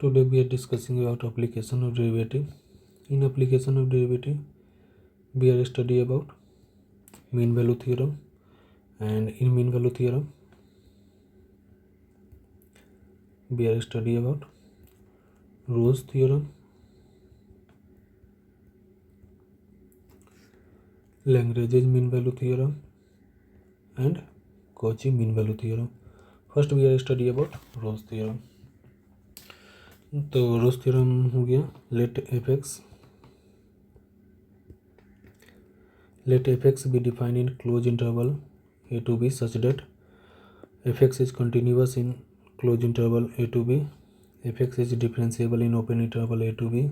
Today we are discussing about application of derivative. In application of derivative, we are study about mean value theorem, and in mean value theorem, we are study about Rolle's theorem, Lagrange's mean value theorem, and Cauchy mean value theorem. First we are study about Rolle's theorem. तो Rolle's theorem हो गया, let f x be defined in close interval A to b such that f x is continuous in close interval A to b, f x is differentiable in open interval A to b,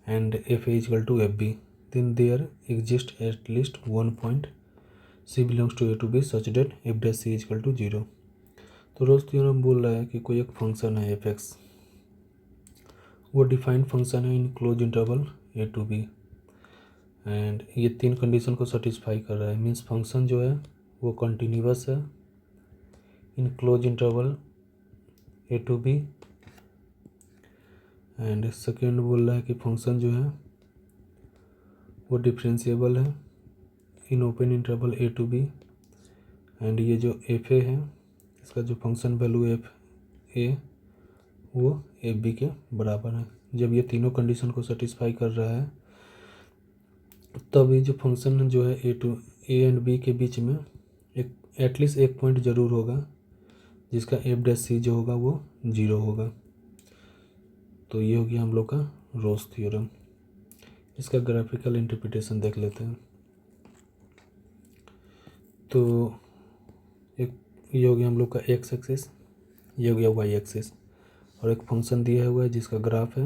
and f a is equal to f b, then there exists at least one point c belongs to a to b such that f dash c is equal to 0. तो Rolle's theorem बोल रहा है कि कोई एक function है F X, वो defined function है in close interval A to B, and ये तीन कंडीशन को सेटिस्फाई कर रहा है. मीन्स फंक्शन जो है वो कंटिन्यूअस है in close interval A to B, and second बोल रहा है कि फंक्शन जो है वो डिफरेंशिएबल है in open interval A to B, and ये जो एफ ए है इसका जो फंक्शन वैल्यू एफ ए वो एफ बी के बराबर है. जब ये तीनों कंडीशन को सेटिस्फाई कर रहा है तब ये जो फंक्शन जो है ए एंड बी के बीच में एक एटलीस्ट एक पॉइंट ज़रूर होगा जिसका एफ डैश सी जो होगा वो 0 होगा. तो ये हो गया हम लोग का रोल्स थ्योरम. इसका ग्राफिकल इंटरप्रिटेशन देख लेते हैं. तो एक ये हो गया हम लोग का एक्स एक्सिस, ये हो गया वाई एक्सिस, और एक फंक्शन दिया हुआ है जिसका ग्राफ है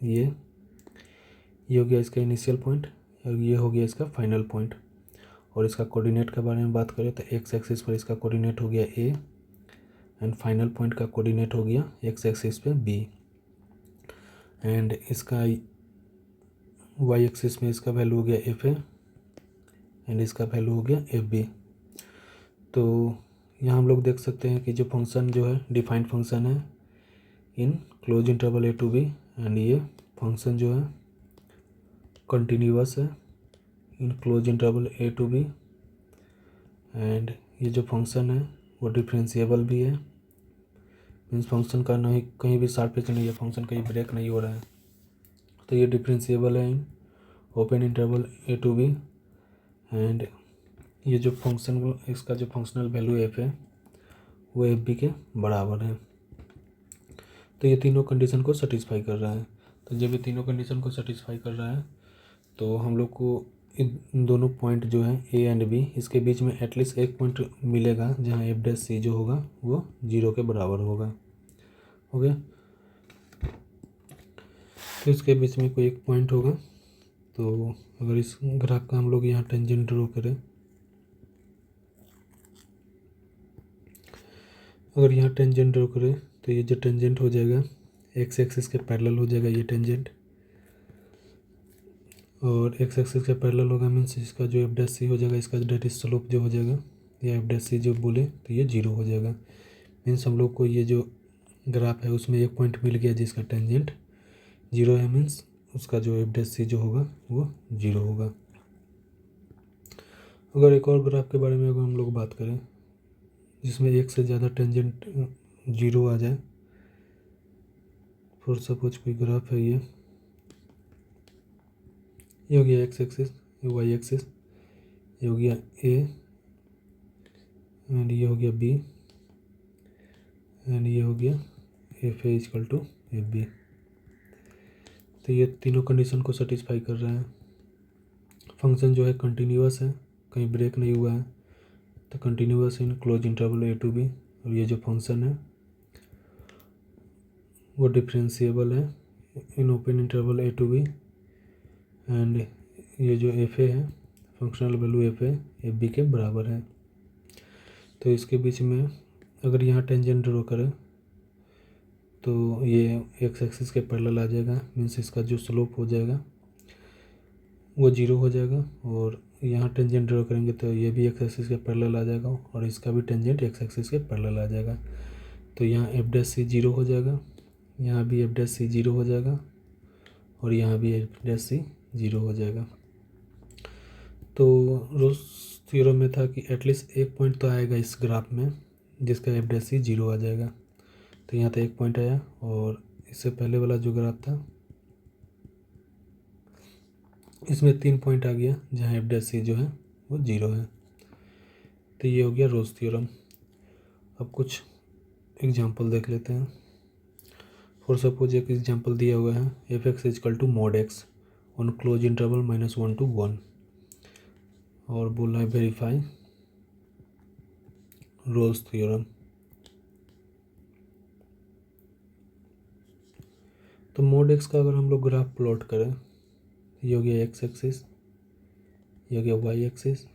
ये हो गया इसका इनिशियल पॉइंट, और ये हो गया इसका फाइनल पॉइंट. और इसका कोऑर्डिनेट के बारे में बात करें तो एक्स एक्सिस पर इसका कोऑर्डिनेट हो गया ए, एंड फाइनल पॉइंट का कोऑर्डिनेट हो गया एक्स एक्सिस पे बी, एंड इसका वाई एक्सिस में इसका वैल्यू हो गया एफ ए, एंड इसका वैल्यू हो गया एफ बी. तो यहाँ हम लोग देख सकते हैं कि जो फंक्शन जो है डिफाइंड फंक्शन है in close interval A to B, and ये फंक्शन जो है कंटिन्यूअस है in close interval A to B, and ये जो फंक्शन है वो डिफरेंशिएबल भी है. मीन्स फंक्शन का नहीं कहीं भी शार्प एज नहीं है, फंक्शन कहीं ब्रेक नहीं हो रहा है. तो ये डिफरेंशिएबल है in open interval A to B, and ये जो फंक्शन इसका जो फंक्शनल वैल्यू एफ है वो एफ बी के बराबर है. तो ये तीनों कंडीशन को सेटिस्फाई कर रहा है. तो जब ये तीनों कंडीशन को सेटिस्फाई कर रहा है तो हम लोग को इन दोनों पॉइंट जो है ए एंड बी इसके बीच में एटलीस्ट एक पॉइंट मिलेगा जहाँ एफ डैश सी जो होगा वो 0 के बराबर होगा. हो गया. तो इसके बीच में कोई एक पॉइंट होगा. तो अगर इस ग्राफ का हम लोग यहाँ टेंजेंट ड्रॉ करें, अगर यहाँ टेंजेंट ड्रॉ करें तो ये जो टेंजेंट हो जाएगा एक्स एक्सिस के पैरेलल हो जाएगा ये टेंजेंट, और एक्स एक्सिस के पैरेलल होगा मीन्स इसका जो एफ डैश सी हो जाएगा इसका डेट स्लोप जो हो जाएगा या एफ डैश सी जो बोले तो ये 0 हो जाएगा. मीन्स हम लोग को ये जो ग्राफ है उसमें एक पॉइंट मिल गया जिसका टेंजेंट 0 है, मीन्स उसका जो एफ डैश सी जो होगा वो 0 होगा. अगर एक और ग्राफ के बारे में अगर हम लोग बात करें जिसमें एक से ज़्यादा टेंजेंट 0 आ जाए, फॉर सपोज कोई ग्राफ है ये हो गया एक्स एक्सिस, ये वाई एक्सिस, ये हो गया ए, एंड ये हो गया बी, एंड ये हो गया f A equal to F b. तो ये तीनों कंडीशन को सेटिस्फाई कर रहा है. फंक्शन जो है कंटिन्यूअस है, कहीं ब्रेक नहीं हुआ है, तो continuous in close interval A to b, और ये जो फंक्शन है वो डिफरेंशिएबल है in open interval A to B, and ये जो एफ ए है functional value F A F B के बराबर है. तो इसके बीच में अगर यहाँ टेंजेंट ड्रॉ करें तो ये एक्स एक्सिस के पैरेलल आ जाएगा, मीन्स इसका जो स्लोप हो जाएगा वो 0 हो जाएगा, और यहाँ टेंजेंट ड्रॉ करेंगे तो ये भी एक्स एक्सिस के पैरेलल आ जाएगा और इसका भी टेंजेंट एक्स एक्सिस के पैरेलल आ जाएगा. तो यहाँ एफ डैश सी 0 हो जाएगा, यहाँ भी एफ डैश सी 0 हो जाएगा और यहाँ भी एफ डैश सी 0 हो जाएगा। तो रोल्स थ्योरम में था कि एटलीस्ट एक पॉइंट तो आएगा इस ग्राफ में जिसका एफ डैश सी 0 आ जाएगा। तो यहाँ तो एक पॉइंट आया और इससे पहले वाला जो ग्राफ था इसमें 3 पॉइंट आ गया जहाँ एफ डैश सी जो है वो 0 है। तो ये हो गया रोल्स थ्योरम। अब कुछ एग्जांपल देख लेते हैं। फॉर सपोज एक एग्जांपल दिया हुआ है F x equal to mod x on close interval -1 to 1 और बोला है वेरीफाई रोल्स थ्योरम। तो मॉड एक्स का अगर हम लोग ग्राफ प्लॉट करें, ये हो गया एक्स एक्सिस, ये हो गया वाई एक्सिस,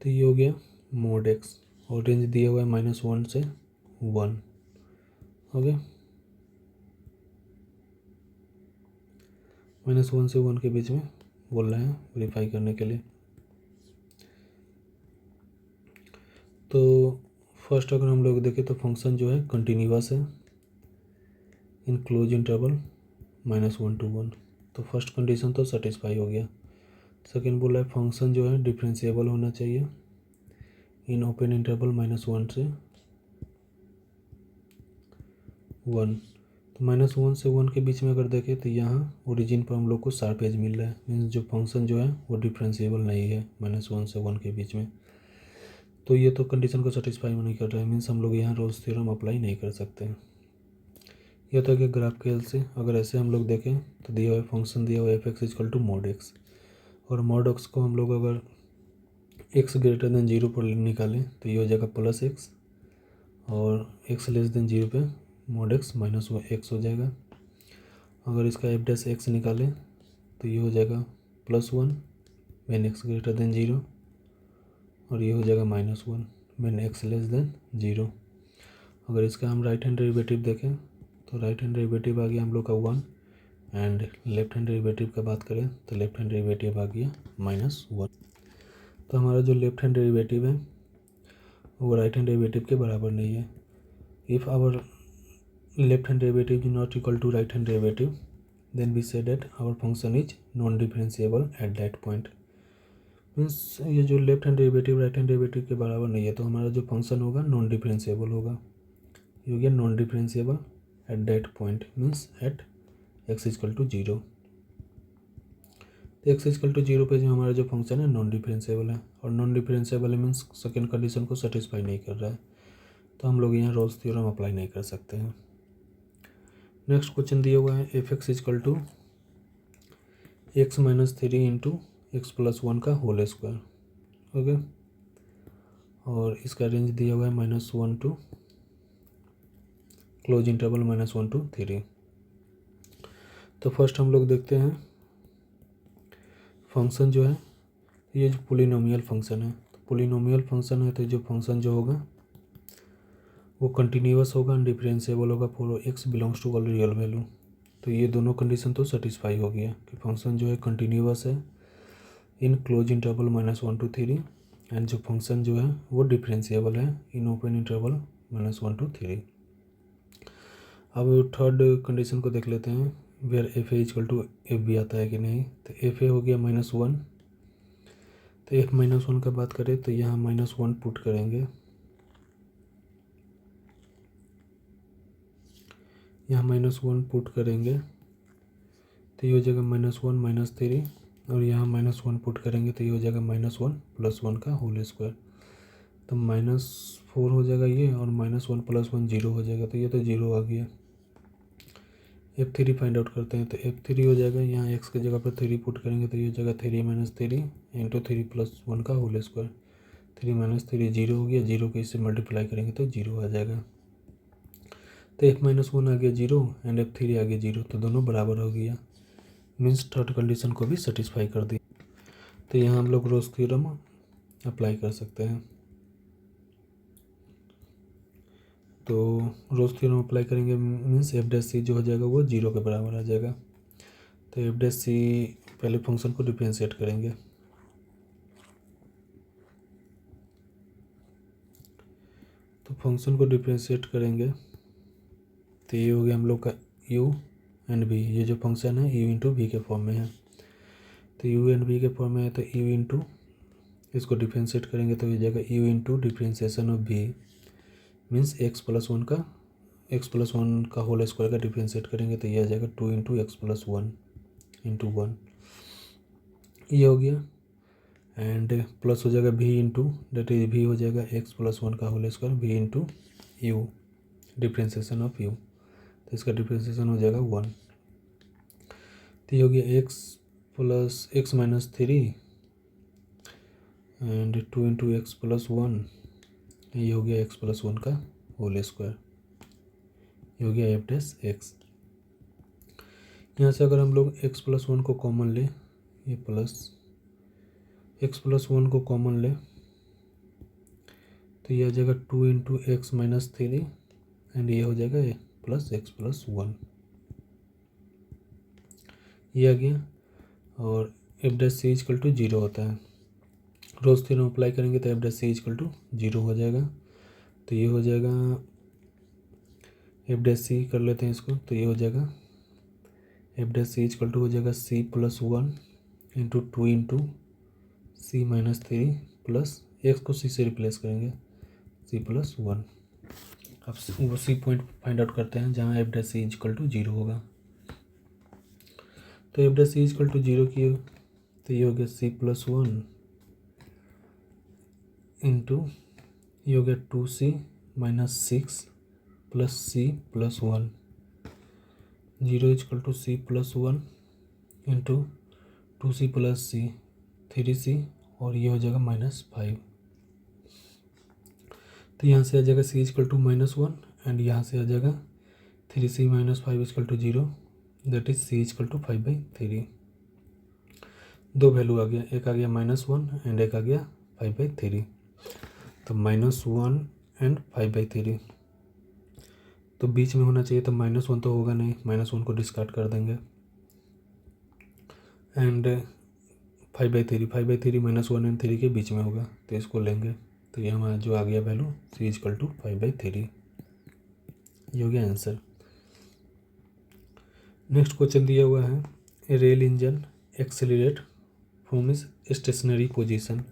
तो ये हो गया मॉड एक्स और रेंज दिया हुआ है -1 से 1 हो गया। -1 से 1 के बीच में बोल रहे हैं वेरीफाई करने के लिए। तो फर्स्ट अगर हम लोग देखें तो फंक्शन जो है कंटिन्यूअस है इन क्लोज इंटरवल -1 to 1, तो फर्स्ट कंडीशन तो सेटिस्फाई हो गया। सेकेंड बोला है फंक्शन जो है डिफरेंशिएबल होना चाहिए इन ओपन इंटरवल -1 से 1। तो -1 से 1 के बीच में अगर देखें तो यहाँ ओरिजिन पर हम लोग को शार्प एज मिल रहा है, मीन्स जो फंक्शन जो है वो डिफरेंशिएबल नहीं है -1 से 1 के बीच में। तो ये तो कंडीशन को सेटिस्फाई नहीं कर रहा है, मीन्स हम लोग यहाँ रोल्स थ्योरम अप्लाई नहीं कर सकते हैं। यह था कि ग्राफ के हेल्प से अगर ऐसे हम लोग देखें तो दिया हुआ फंक्शन दिया हुआ f x equal to mod x और मॉड एक्स को हम लोग अगर एक्स ग्रेटर देन 0 पर निकालें तो ये हो जाएगा +x और x लेस देन 0 पे मॉड एक्स -x हो जाएगा। अगर इसका एफ डैश एक्स निकालें तो ये हो जाएगा +1 व्हेन एक्स ग्रेटर देन 0 और ये हो जाएगा -1 व्हेन एक्स लेस देन 0। अगर इसका हम राइट हैंड डेरिवेटिव देखें तो राइट हैंड डेरिवेटिव आ गया हम लोग का 1 एंड लेफ्ट हैंड डेरिवेटिव का बात करें तो लेफ्ट हैंड डेरिवेटिव आ गया -1। तो हमारा जो लेफ्ट हैंड डेरिवेटिव है वो राइट हैंड डेरिवेटिव के बराबर नहीं है। If our left hand derivative is not equal to right hand derivative then we say that our function is non differentiable at that point. Means ये जो left hand derivative right hand derivative के बराबर नहीं है तो हमारा जो function होगा नॉन डिफरेंशिएबल होगा। ये हो गया non differentiable at that point means at x equal to 0। तो एक्स इजकल टू 0 पे जो हमारा जो फंक्शन है नॉन डिफरेंशिएबल है और non differentiable means second condition को सेटिस्फाई नहीं कर रहा है, तो हम लोग यहाँ रोल्स थ्योरम अप्लाई नहीं कर सकते हैं। नेक्स्ट क्वेश्चन दिया हुआ है F x equal to x-3 into x plus 1 का होल स्क्वायर। ओके, और इसका रेंज दिया हुआ है -1 टू क्लोज इंटरवल -1 to 3। तो फर्स्ट हम लोग देखते हैं फंक्शन जो है ये जो पोलिनोमियल फंक्शन है, तो पोलिनोमियल फंक्शन है तो जो फंक्शन जो होगा वो कंटिन्यूअस होगा डिफरेंशिएबल होगा for x belongs to all real value. तो ये दोनों कंडीशन तो सेटिस्फाई हो गया कि फंक्शन जो है कंटिन्यूअस है in close interval -1 to 3 and जो फंक्शन जो है वो डिफरेंशिएबल है इन ओपन इंटरवल -1 to 3। अब थर्ड कंडीशन को देख लेते हैं where f a equal to f भी आता है कि नहीं। तो एफ ए हो गया -1, तो एफ -1 का बात करें तो यहाँ -1 पुट करेंगे, यहाँ -1 पुट करेंगे तो ये हो जाएगा -1 -3 और यहाँ -1 पुट करेंगे तो ये हो जाएगा -1 + 1 का होल स्क्वायर। तो -4 हो जाएगा ये और -1 + 1 0 हो जाएगा, तो ये तो 0 आ गया। F3 फाइंड आउट करते हैं तो F3 हो जाएगा, यहाँ x की जगह पर 3 पुट करेंगे तो ये हो जाएगा 3 - 3 इंटू 3 + 1 का होल स्क्वायर। 3 - 3 0 हो गया, 0 को इससे मल्टीप्लाई करेंगे तो 0 आ जाएगा। तो f-1 आ गया 0 एंड F3 आ गया 0, तो दोनों बराबर हो गया, मीन्स थर्ड कंडीशन को भी सेटिस्फाई कर दी। तो यहाँ हम लोग रोल्स थ्योरम अप्लाई कर सकते हैं। तो रोल्स थ्योरम अप्लाई करेंगे मीन्स एफ डैश सी जो हो जाएगा वो 0 के बराबर आ जाएगा। तो एफ डैश सी पहले फंक्शन को डिफरेंशिएट करेंगे, तो फंक्शन को डिफ्रेंशिएट करेंगे तो ये हो गया हम लोग का u एंड v। ये जो फंक्शन है u इंटू वी के फॉर्म में है, तो u एंड v के फॉर्म में है तो u इंटू इसको डिफ्रेंशिएट करेंगे तो ये जाएगा u into differentiation of v means x+1 का होल स्क्वायर का डिफ्रेंशिएट करेंगे तो ये आ जाएगा 2 इंटू x+1 इंटू 1, ये हो गया। एंड प्लस हो जाएगा v into that is v हो जाएगा x+1 का whole square v into u differentiation of u, तो इसका डिफ्रेंशिएशन हो जाएगा 1। तो ये हो गया x+x-3 एंड 2 इंटू x+1, ये हो गया x+1 का होल स्क्वायर, ये हो गया एफ डैश एक्स। यहाँ से अगर हम लोग x+1 को कॉमन ले, ये प्लस x+1 को कॉमन ले तो ये आ जाएगा 2 इंटू x-3 एंड ये हो जाएगा प्लस x+1, ये आ गया। और f dash C equal to 0 होता है, रोज थ्योरम अप्लाई करेंगे तो F dash C equal to 0 हो जाएगा, तो ये हो जाएगा एफ डैश सी कर लेते हैं इसको, तो ये हो जाएगा F dash C equal to हो जाएगा c+1 into 2 into c-3 plus x को c से रिप्लेस करेंगे c+1। अब वो सी पॉइंट फाइंड आउट करते हैं जहाँ F dash C equal to 0 होगा, तो F dash C equal to 0 की तो ये हो गया c+1 इंटू ये हो गया 2c-6 plus c+1, 0 equal to c+1 into 2c plus c 3c और ये हो जाएगा -5। तो यहाँ से आ जाएगा c इक्वल टू -1 एंड यहाँ से आ जाएगा 3c - 5 equal to 0, that is c equal to 5/3। दो वैल्यू आ गया, एक आ गया -1 एंड एक आ गया 5/3, तो -1 एंड 5/3, तो बीच में होना चाहिए, तो -1 तो होगा नहीं, -1 को डिस्कार्ड कर देंगे एंड 5/3 -1 एंड 3 के बीच में होगा तो इसको लेंगे, तो ये हमारा जो आ गया वैल्यू c इक्वल टू 5/3, ये हो गया आंसर। नेक्स्ट क्वेश्चन दिया हुआ है a rail engine accelerate from is stationary position,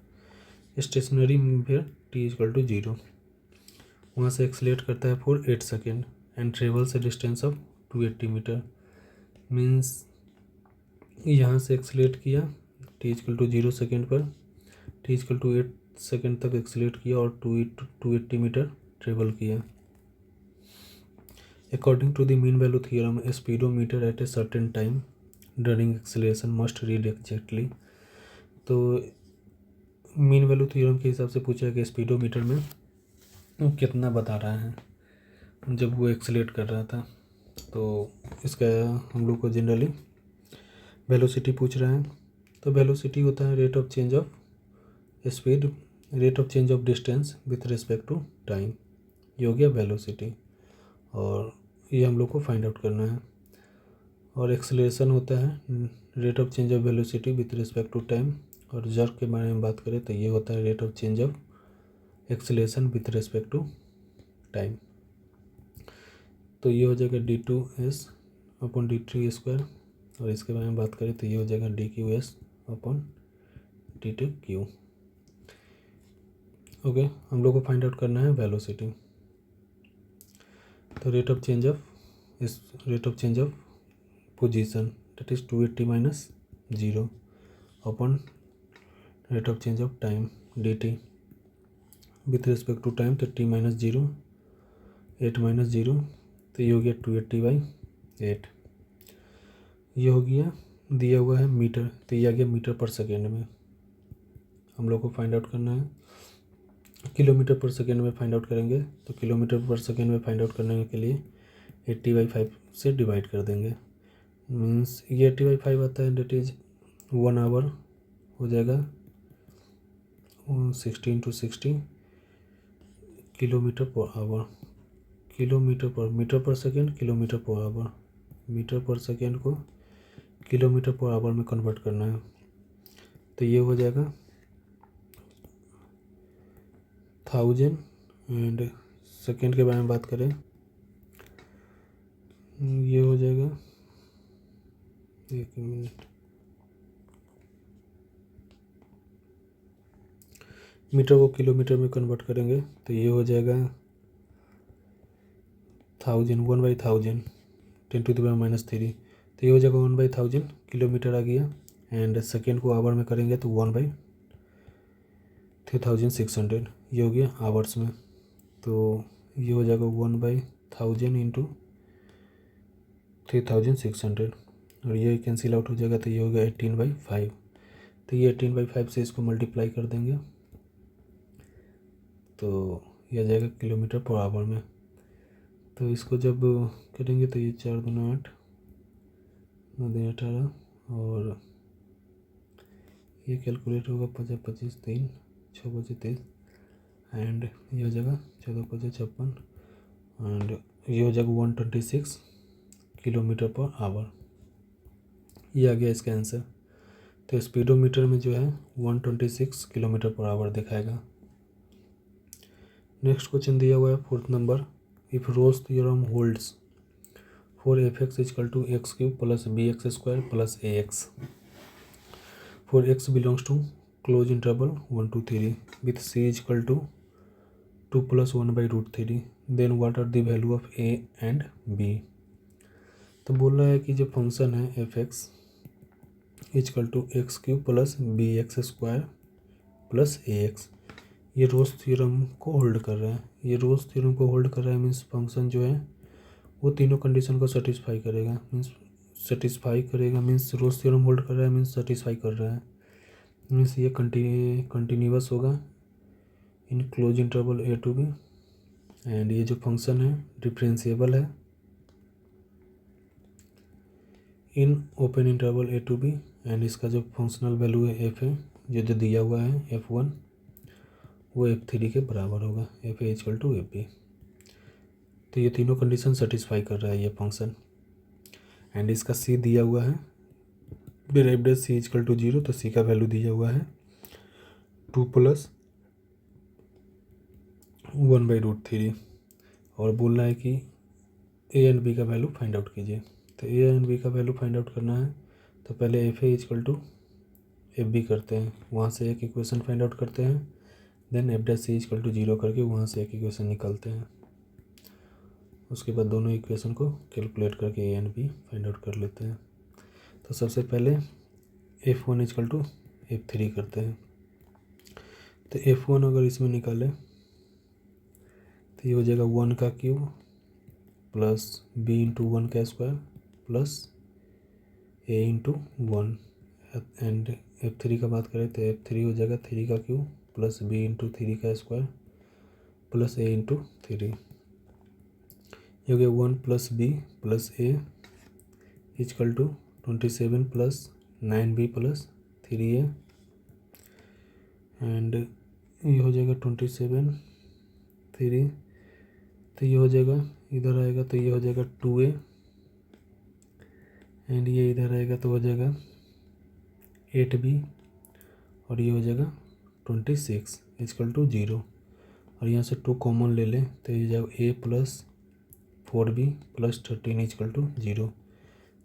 stationary में t इक्वल टू 0, वहाँ से एक्सेलरेट करता है for 8 second and travels a distance of 280 metre, means यहाँ से एक्सेलरेट किया t इक्वल टू 0 सेकेंड पर, t इक्वल टू 8 सेकेंड तक एक्सेलरेट किया और 280 मीटर ट्रेवल किया। According to the mean value theorem speedometer at a certain time during acceleration must read exactly, तो mean value theorem के हिसाब से पूछा है कि स्पीडोमीटर में वो कितना बता रहा है जब वो एक्सेलरेट कर रहा था, तो इसका हम लोग को जनरली वेलोसिटी पूछ रहा है, तो वेलोसिटी होता है rate of change of speed, rate of change of distance with respect to time, ये हो गया वेलोसिटी, और ये हम लोग को फाइंड आउट करना है। और एक्सेलरेशन होता है rate of change of velocity with respect to time, और जर्क के बारे में बात करें तो ये होता है rate of change of acceleration with respect to time, तो ये हो जाएगा d2s/d3², और इसके बारे में बात करें तो ये हो जाएगा dqs/d2q। ओके, हम लोग को फाइंड आउट करना है वेलोसिटी, तो rate of change of position that is 280 - 0 upon rate of change of time dt with respect to time, तो t - 0 8 - 0, तो ये हो गया 280/8, ये हो गया दिया हुआ है मीटर, तो ये आ गया मीटर पर सेकेंड में, हम लोग को फाइंड आउट करना है। किलोमीटर पर सेकेंड में फाइंड आउट करेंगे, तो किलोमीटर पर सेकेंड में फाइंड आउट करने के लिए 80/5 से डिवाइड कर देंगे, मीन्स ये 80/5 आता है, डेट इज 1 आवर हो जाएगा 60 × 60 kilometre per hour, metre per second kilometre per hour, metre per second को किलोमीटर पर आवर में कन्वर्ट करना है, तो ये हो जाएगा 1000 एंड सेकेंड के बारे में बात करें, ये हो जाएगा, एक मिनट, मीटर को किलोमीटर में कन्वर्ट करेंगे तो ये हो जाएगा 1000, 1/1000, 10⁻³ तो ये हो जाएगा 1/1000 किलोमीटर आ गया। एंड सेकेंड को आवर में करेंगे तो 1/3600 ये हो गया आवर्स में। तो ये हो जाएगा 1/1000 इंटू 3600 और ये कैंसिल आउट हो जाएगा तो ये हो गया 18/5। तो ये 18/5 से इसको मल्टीप्लाई कर देंगे तो ये आ जाएगा किलोमीटर पर आवर में। तो इसको जब करेंगे तो ये 4 दूना 8, 9 दूनी 18 और ये कैलकुलेट होगा 50, 25, 3, 6, 25, 23 एंड ये हो जाएगा 14, 25, 56 एंड ये हो जाएगा 126 किलोमीटर पर आवर। ये आ गया इसका आंसर। तो स्पीडोमीटर में जो है 126 किलोमीटर पर आवर दिखाएगा। नेक्स्ट क्वेश्चन दिया हुआ है 4th number, if Rolle's theorem holds for fx equal to x³ plus bx² plus ax for x belongs to close interval 1 to 3 with c equal to 2 + 1/√3 then what are the value of a and b। तो बोल रहा है कि जो function है fx equal to x³ plus bx² plus ax ये रोज theorem को hold कर रहा है। ये रोज थ्योरम को होल्ड कर रहा है मीन्स फंक्शन जो है वो तीनों कंडीशन को सेटिस्फाई करेगा मीन्स रोज थ्योरम होल्ड कर रहा है मीन्स सेटिस्फाई कर रहा है मीन्स ये कंटिन्यूअस होगा in close interval a to b and ये जो फंक्शन है डिफरेंशिएबल है in open interval a to b and इसका जो फंक्शनल वैल्यू है f है जो दिया हुआ है f1 वो f3 के बराबर होगा f इक्वल टू f। तो ये तीनों कंडीशन सेटिस्फाई कर रहा है ये फंक्शन एंड इसका c दिया हुआ है डिराइव्ड c इक्वल टू 0 तो c का वैल्यू दिया हुआ है 2 + 1/√3 और बोल रहा है कि a एंड b का वैल्यू फाइंड आउट कीजिए। तो a एंड b का वैल्यू फाइंड आउट करना है तो पहले f इक्वल टू f करते हैं, वहाँ से एक इक्वेशन फाइंड आउट करते हैं, देन f' इक्वल टू 0 करके वहाँ से एक इक्वेशन निकालते हैं। उसके बाद दोनों इक्वेशन को कैलकुलेट करके a and b find out कर लेते हैं। तो सबसे पहले f1 इक्वल टू f3 करते हैं। तो f1 अगर इसमें निकालें तो ये हो जाएगा 1 का क्यूब प्लस b इंटू 1 का square plus a into 1 and f3 का बात करें तो f3 हो जाएगा 3 का क्यूब प्लस b इंटू 3 का स्क्वायर प्लस a इंटू 3 ये हो गया 1 + b plus a equal to 27 + 9b plus 3a and ये हो जाएगा 27 3 तो ये हो जाएगा इधर आएगा तो ये हो जाएगा 2a एंड ये इधर आएगा तो हो जाएगा 8b और ये हो जाएगा 26 इक्वल टू 0 और यहाँ से 2 कॉमन ले लें तो ये जाएगा a + 4b + 13 इक्वल टू 0।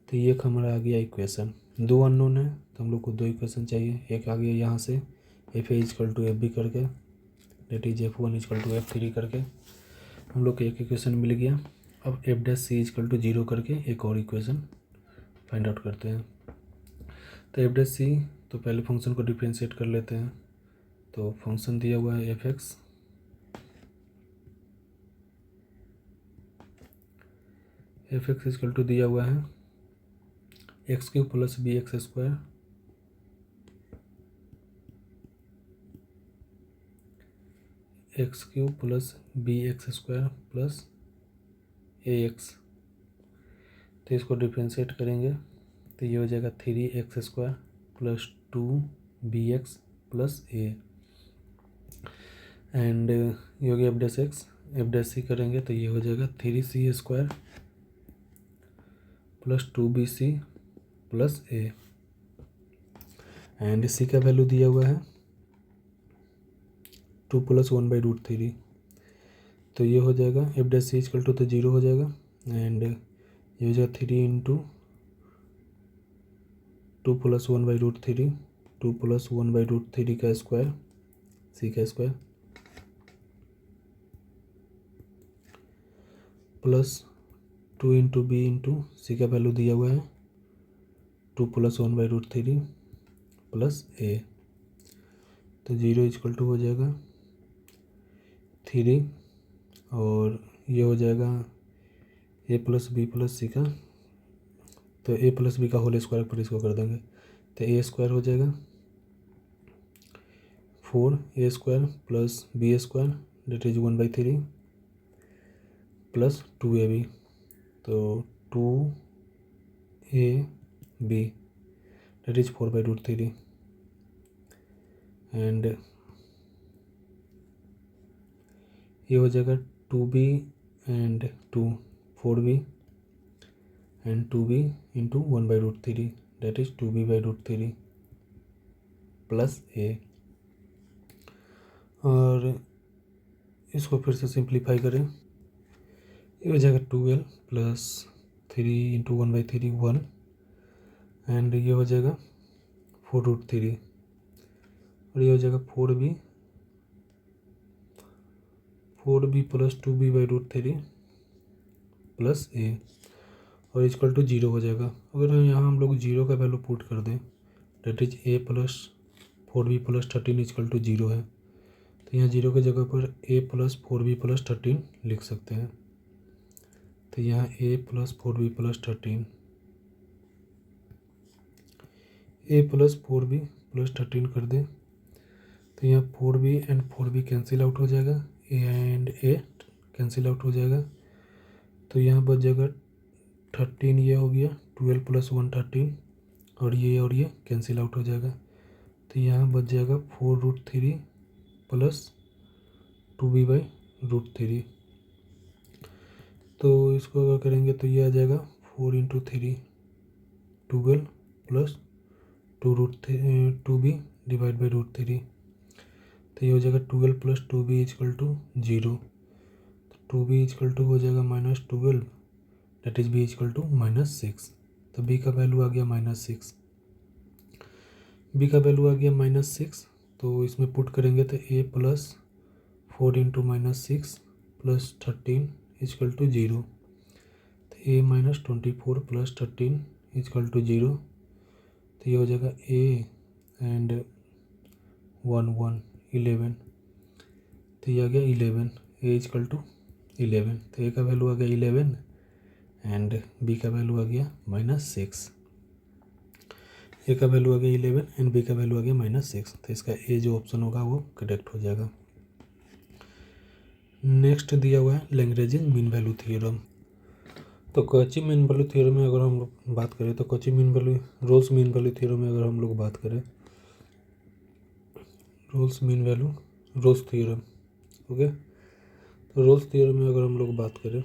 तो ये हमारा आ गया इक्वेशन। 2 अननोन है तो हम लोग को 2 इक्वेशन चाहिए। एक आ गया यहाँ से f इक्वल टू f करके that is f1 equal to f3 करके हम लोग को एक इक्वेशन मिल गया। अब f' इक्वल टू 0 करके एक और इक्वेशन फाइंड आउट करते हैं। तो f' तो पहले फंक्शन को डिफरेंशिएट कर लेते हैं। तो फंक्शन दिया हुआ है f(x) इक्वल टू दिया हुआ है x³ plus bx² x³ plus bx² plus ax। तो इसको डिफरेंशिएट करेंगे तो ये हो जाएगा 3x² plus 2bx plus a and ये हो गया f' करेंगे तो ये हो जाएगा 3c² plus 2bc plus a and c का वैल्यू दिया हुआ है 2 + 1/√3 तो ये हो जाएगा F dash C equal to तो 0 हो जाएगा एंड ये हो जाएगा 3 इंटू 2 + 1/√3 2 + 1/√3 का स्क्वायर सी का square plus 2 into B into C का वैल्यू दिया हुआ है 2 + 1/√3 प्लस ए। तो 0 इक्वल टू हो जाएगा 3 और ये हो जाएगा ए प्लस बी प्लस सी का, तो ए प्लस बी का होल स्क्वायर पर इसको कर देंगे तो ए स्क्वायर हो जाएगा 4a² plus b² date is 1/3 plus 2ab, तो 2ab डेट इज 4/√3 एंड ये हो जाएगा 2b and 2 4b and 2b into 1/√3 that is 2b/√3 plus a। और इसको फिर से सिंप्लीफाई करें, ये हो जाएगा 12 प्लस 3 इंटू 1/3 1 एंड ये हो जाएगा 4√3 और ये हो जाएगा 4b plus 2b/√3 plus a और इक्वल टू 0 हो जाएगा। अगर यहाँ हम लोग 0 का वैल्यू पुट कर दें that is a plus 4b plus 13 equal to 0 है, तो यहाँ 0 की जगह पर a प्लस 4b प्लस 13 लिख सकते हैं। तो यहाँ a plus 4b plus 13 a plus 4b plus 13 कर दें तो यहाँ 4b and 4b cancel out हो जाएगा, a and a cancel out हो जाएगा, तो यहाँ बच जाएगा 13, ये हो गया 12 प्लस 1 13 और ये कैंसिल आउट हो जाएगा, तो यहाँ बच जाएगा 4√3 प्लस 2b/√3। तो इसको अगर करेंगे तो ये आ जाएगा 4 into 3 12 plus 2b divide by √3, तो ये हो जाएगा 12 प्लस 2b इक्वल टू 0, तो 2b इक्वल टू हो जाएगा -12 that is b equal to -6। तो b का वैल्यू आ गया -6, b का वैल्यू आ गया -6, तो इसमें पुट करेंगे तो a plus 4 into -6 plus 13 equal to 0, तो a -24 प्लस 13 इक्वल टू 0, तो ये हो जाएगा a एंड 1 1 11, तो ये आ गया 11, a इक्वल टू 11, तो a का वैल्यू आ गया 11 एंड b का वैल्यू आ गया -6, a का वैल्यू आ गया 11 एंड b का वैल्यू आ गया -6, तो इसका a जो ऑप्शन होगा वो करेक्ट हो जाएगा। नेक्स्ट दिया हुआ है लैग्रेंज मीन वैल्यू थ्योरम। तो कॉची मीन वैल्यू थ्योरम में अगर हम लोग बात करें तो Cauchy mean value Rolle's mean value theorem में अगर हम लोग बात करें Rolle's mean value Rolle's theorem, okay. तो रोल्स थ्योरम में अगर हम लोग बात करें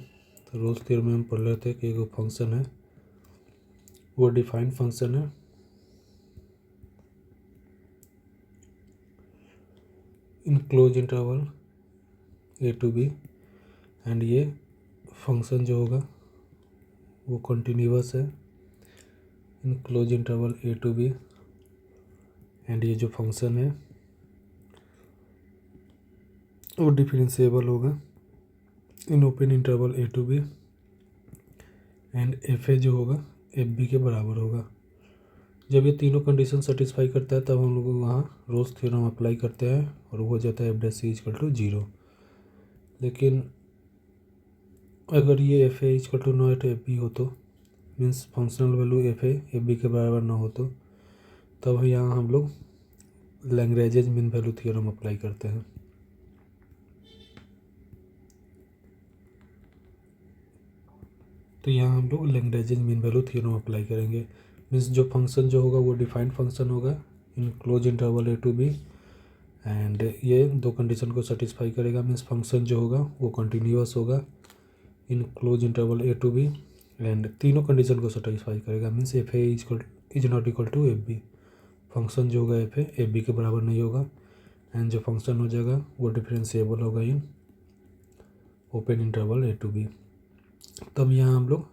तो रोल्स थ्योरम में हम पढ़ रहे थे कि एक फंक्शन है वो डिफाइंड फंक्शन है in close interval a to b and ये फंक्शन जो होगा वो कंटिन्यूअस है in close interval a to b and ये जो फंक्शन है वो डिफरेंशिएबल होगा in open interval a to b and F A जो होगा एफ बी के बराबर होगा। जब ये तीनों कंडीशन सेटिस्फाई करता है तब हम लोग वहाँ रोल्स थ्योरम अप्लाई करते हैं और वो हो जाता है F dash C equal to 0। लेकिन अगर ये F A equal to not F B हो तो means functional value F A F B के बराबर ना हो तो तब यहाँ हम लोग Lagrange mean value theorem apply करते हैं। तो यहाँ हम लोग Lagrange mean value theorem apply करेंगे, मीन्स जो फंक्शन जो होगा वो डिफाइंड फंक्शन होगा in close interval a to b and ये दो कंडीशन को सेटिस्फाई करेगा, मीन्स फंक्शन जो होगा वो कंटिन्यूअस होगा in close interval a to b and तीनों कंडीशन को सेटिस्फाई करेगा, means F A is not equal to F B, function जो होगा एफ ए एफ बी के बराबर नहीं होगा एंड जो फंक्शन हो जाएगा वो डिफरेंशिएबल होगा in open interval A to B. तब यहाँ हम लोग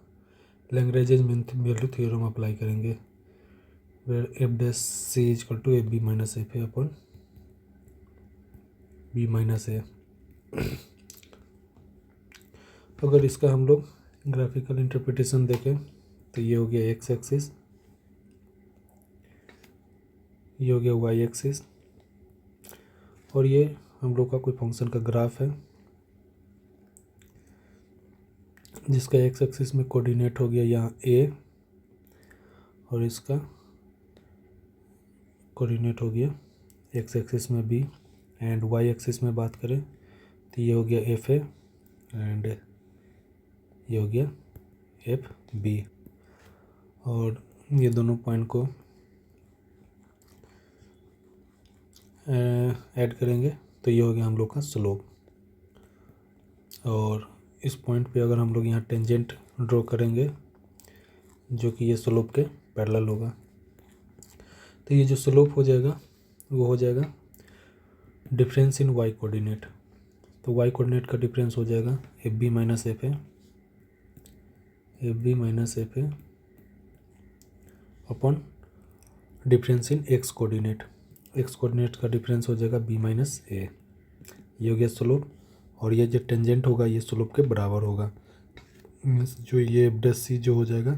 Lagrange mean value theorem apply करेंगे, where F dash C is equal to F B minus F A upon B minus A. अगर इसका हम लोग ग्राफिकल इंटरप्रिटेशन देखें तो ये हो गया एक्स एक्सिस, ये हो गया वाई एक्सिस, और ये हम लोग का कोई फंक्शन का ग्राफ है जिसका एक्स एक्सिस में कोऑर्डिनेट हो गया यहाँ ए और इसका कोऑर्डिनेट हो गया एक्स एक्सिस में बी, एंड वाई एक्सिस में बात करें तो ये हो गया एफ ए एंड ये हो गया एफ बी, और ये दोनों पॉइंट को ऐड करेंगे तो ये हो गया हम लोग का स्लोप। और इस पॉइंट पे अगर हम लोग यहाँ टेंजेंट ड्रॉ करेंगे जो कि ये स्लोप के पैरेलल होगा, तो ये जो स्लोप हो जाएगा वो हो जाएगा डिफरेंस इन वाई कोऑर्डिनेट। तो वाई कोऑर्डिनेट का डिफरेंस हो जाएगा F B minus F A, F B minus F A upon difference in X coordinate, X coordinate का डिफरेंस हो जाएगा बी माइनस ए। ये हो गया स्लोप, और ये जो टेंजेंट होगा ये स्लोप के बराबर होगा, मीन्स जो ये एफ डैश सी जो हो जाएगा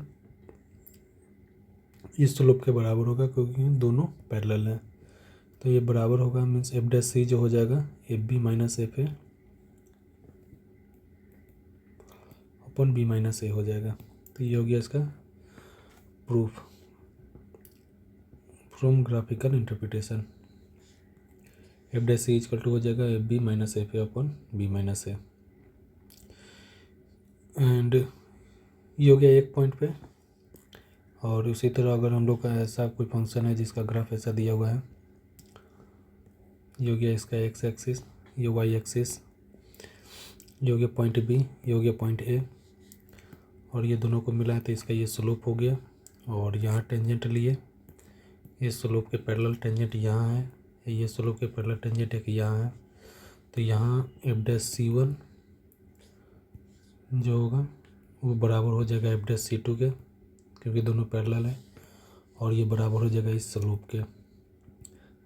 ये स्लोप के बराबर होगा क्योंकि दोनों पैरेलल हैं। तो ये बराबर होगा, मीन्स एफ डैश सी जो हो जाएगा F B minus F A upon B minus A हो जाएगा। तो ये हो गया इसका proof from graphical interpretation. F dash C equal to हो जाएगा F B minus F A upon B minus A, and ये हो गया एक पॉइंट पे। और उसी तरह अगर हम लोग का ऐसा कोई फंक्शन है जिसका ग्राफ ऐसा दिया हुआ है, ये हो गया इसका एक्स एक्सिस, ये वाई एक्सिस, ये हो गया पॉइंट बी, ये हो गया पॉइंट ए, और ये दोनों को मिला है तो इसका ये स्लोप हो गया। और यहाँ टेंजेंट लिए, ये स्लोप के पैरेलल टेंजेंट यहाँ है, ये स्लोप के पैरेलल टेंजेंट एक यहाँ है, तो यहाँ एफ डैश सी वन जो होगा वो बराबर हो जाएगा एफ डैश सी टू के, क्योंकि दोनों पैरेलल है, और ये बराबर हो जाएगा इस स्लोप के।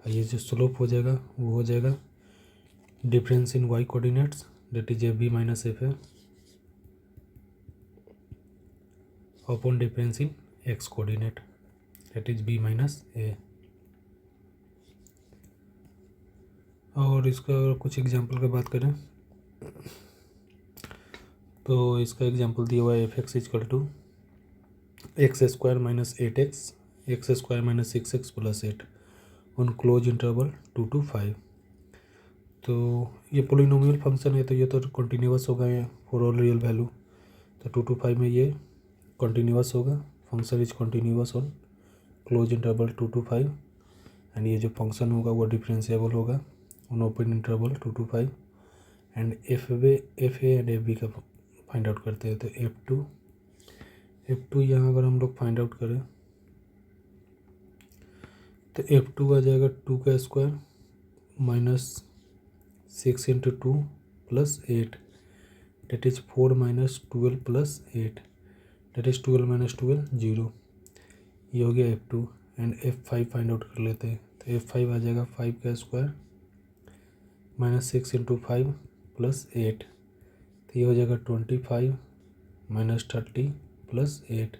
ये जो स्लोप हो जाएगा वो हो जाएगा difference in Y coordinates that is F B minus F A upon difference in X coordinate that is B minus A. और इसका कुछ एग्जांपल की बात करें तो इसका एग्जांपल दिया हुआ है F X equal to X square minus eight X square minus six X plus eight on close interval 2 to 5। तो ये पोलिनोमियल फंक्शन है तो ये तो कंटिन्यूअस होगा फॉर ऑल रियल वैल्यू, तो 2 to 5 में ये कंटिन्यूअस होगा, function is continuous on close interval 2 to 5, and ये जो फंक्शन होगा वो डिफरेंशिएबल होगा on open interval 2 to 5। And F A and F B का फाइंड आउट करते हैं, तो एफ टू यहाँ अगर हम लोग फाइंड आउट करें तो एफ टू आ जाएगा 2 का square minus 6 into 2 plus 8 that is 4 minus 12 plus 8 that is 12 minus 12 0। ये हो गया F two, and F five find out कर लेते हैं, तो एफ फाइव आ जाएगा 5 का स्क्वायर माइनस 6 इंटू 5 प्लस 8, तो ये हो जाएगा 25 minus 30 plus 8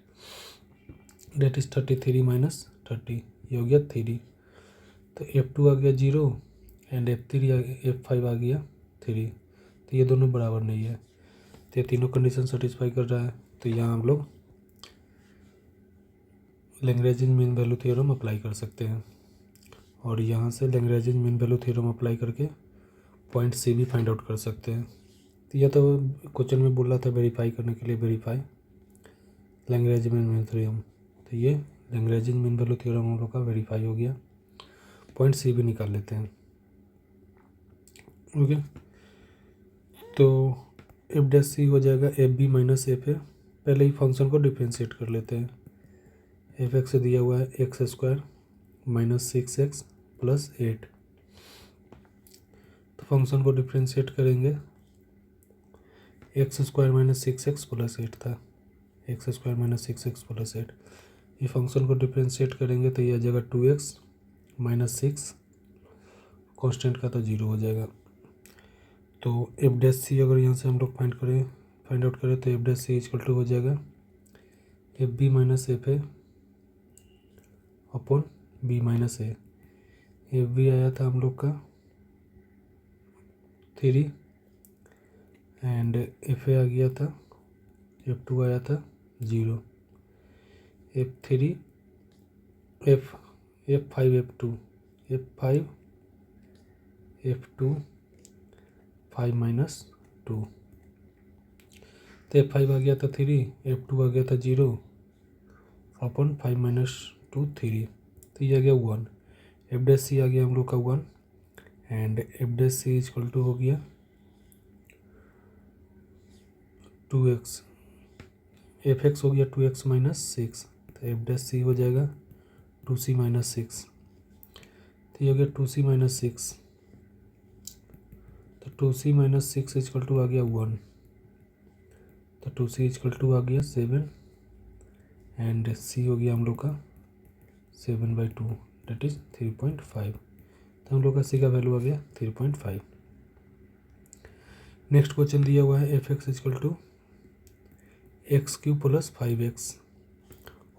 that is 33 minus 30, ये हो गया 3। तो एफ टू आ गया 0 एंड एफ फाइव आ गया 3, तो ये दोनों बराबर नहीं है, तो ये तीनों कंडीशन सेटिस्फाई कर रहा है। तो यहाँ हम लोग Lagrange mean value theorem apply कर सकते हैं, और यहाँ से Lagrange mean value theorem apply करके पॉइंट सी भी फाइंड आउट कर सकते हैं। तो यह तो क्वेश्चन में बोल रहा था वेरीफाई करने के लिए, verify Lagrange mean value theorem, तो ये लैग्रेंज मीन वैल्यू थ्योरम हम लोग का वेरीफाई हो गया। पॉइंट सी भी निकाल लेते हैं। ओके, तो एफ डैश सी हो जाएगा F B minus F A. पहले ही फंक्शन को डिफ्रेंशिएट कर लेते हैं। एफ एक्स दिया हुआ है X square minus 6x plus 8, तो फंक्शन को डिफ्रेंशिएट करेंगे x square minus 6x plus 8 था, x square minus 6x plus 8। ये फंक्शन को डिफ्रेंशिएट करेंगे तो ये आ जाएगा 2x माइनस 6, कॉन्स्टेंट का तो 0 हो जाएगा। तो एफ डैश सी अगर यहाँ से हम लोग फाइंड आउट करें तो F dash C equal to हो जाएगा F B minus F A upon B minus A. F B आया था हम लोग का 3 एंड एफ ए आ गया था, एफ टू आया था 0, F three F five F two F two 5 minus 2, तो एफ फाइव आ गया था 3, एफ टू आ गया था 0 अपॉन 5 माइनस 2 3, तो ये आ गया 1। एफ डैश सी आ गया हम लोग का 1 and F dash C equal to हो गया 2x, एफ एक्स हो गया 2x माइनस 6, तो एफ डैश सी हो जाएगा 2c माइनस 6, तो ये हो गया 2c माइनस 6, तो 2c माइनस 6 इक्वल टू आ गया 1, तो 2c इक्वल टू आ गया 7 एंड c हो गया हम लोग का 7/2 डेट इज 3.5, तो हम लोग का c का वैल्यू आ गया 3.5। नेक्स्ट क्वेश्चन दिया हुआ है F X equal to X cube plus 5x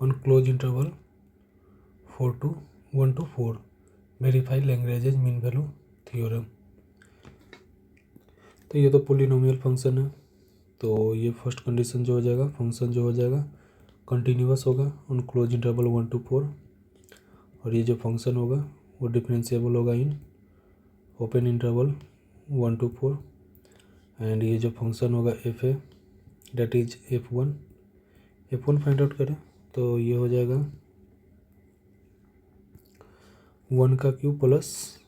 on close interval 1 to 4 verify Lagrange mean value theorem. तो ये तो पॉलिनोमियल फंक्शन है, तो ये फर्स्ट कंडीशन जो हो जाएगा, फंक्शन जो हो जाएगा कंटिन्यूअस होगा ऑन क्लोज इंटरवल 1 to 4, और ये जो फंक्शन होगा वो डिफरेंशिएबल होगा in open interval 1 to 4, and ये जो फंक्शन होगा F A that is F1 find out करें तो ये हो जाएगा 1 का क्यूब प्लस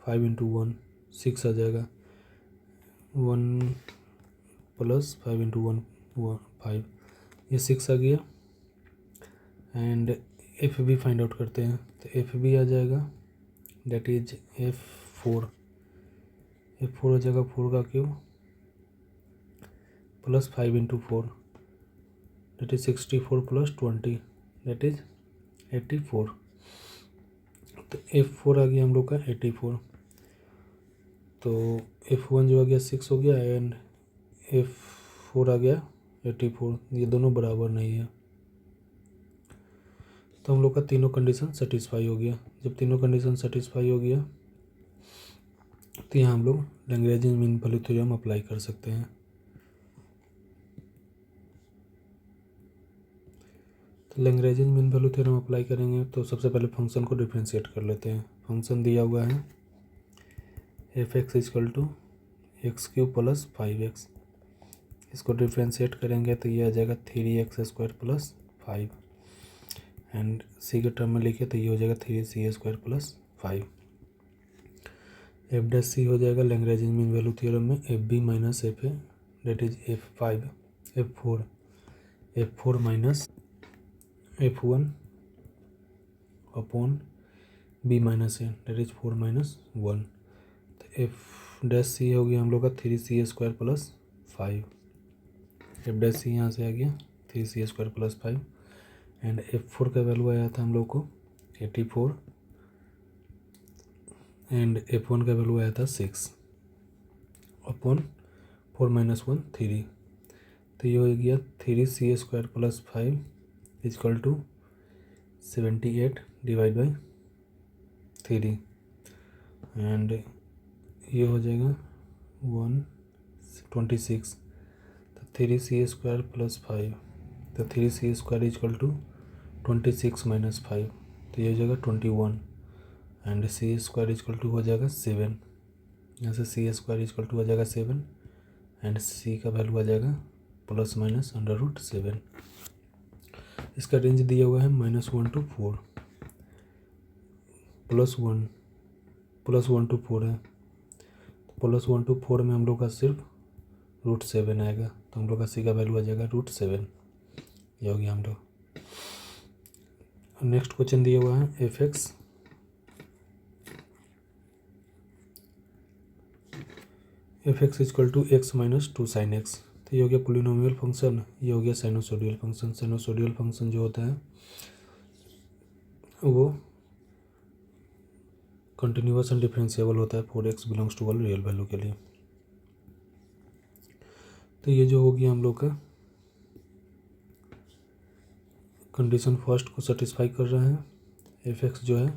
5 × 1 6 आ जाएगा, 1 प्लस 5 × 1 5, ये 6 आ गया। And F B find out करते हैं तो एफ बी आ जाएगा डेट इज F4 हो जाएगा 4 का cube plus 5 × 4 that is 64 plus 20 that is 84, तो F4 आ गया हम लोग का 84, तो F1 जो आ गया 6 हो गया एंड F4 आ गया 84, ये दोनों बराबर नहीं है, तो हम लोग का तीनों कंडीशन सेटिस्फाई हो गया। जब तीनों कंडीशन सेटिस्फाई हो गया तो यहाँ हम लोग Lagrange mean value theorem apply कर सकते हैं। तो Lagrange mean value theorem apply करेंगे तो सबसे पहले फंक्शन को डिफरेंशिएट कर लेते हैं। फंक्शन दिया हुआ है F X equal to X cube plus 5x, इसको डिफरेंशिएट करेंगे तो ये आ जाएगा 3x² प्लस 5 एंड सी के टर्म में लिखे तो ये हो जाएगा 3c² plus 5। F dash C हो जाएगा लैग्रेंज मीन वैल्यू थ्योरम में F B minus F A that is F4 minus F1 upon B minus A that is 4 minus 1, तो एफ डैश सी हो गया हम लोग का 3c² प्लस 5, एफ डैश सी यहाँ से आ गया 3c² प्लस 5 एंड F4 का वैल्यू आया था हम लोग को 84 एंड F1 का वैल्यू आया था 6 अपॉन 4 माइनस 1 3, तो ये हो गया 3c² plus 5 equal to 78 divide by 3 and ये हो जाएगा 126, तो 3c² प्लस 5, तो 3c² इक्वल टू 26 माइनस 5, तो ये हो जाएगा 21 एंड c² इक्वल टू हो जाएगा 7, यहाँ से c² इक्वल टू हो जाएगा 7 एंड c का वैल्यू आ जाएगा प्लस माइनस √7। इसका रेंज दिया हुआ है -1 to 4, +1 to 4 है, +1 to 4 में हम लोग का सिर्फ √7 आएगा, तो हम लोग का सी का वैल्यू आ जाएगा √7, ये हो गया हम लोग। नेक्स्ट क्वेश्चन दिया हुआ है F X equal to x minus 2 sin x, तो ये हो गया पोलिनोमियल फंक्शन, ये हो गया साइनोसोडियल फंक्शन। साइनोसोडियल फंक्शन जो होता है वो कंटिन्यूअस एंड डिफरेंशिएबल होता है for x belongs to 1 real value के लिए। तो ये जो हो गया हम लोग का कंडीशन फर्स्ट को सेटिस्फाई कर रहा है। एफ एक्स जो है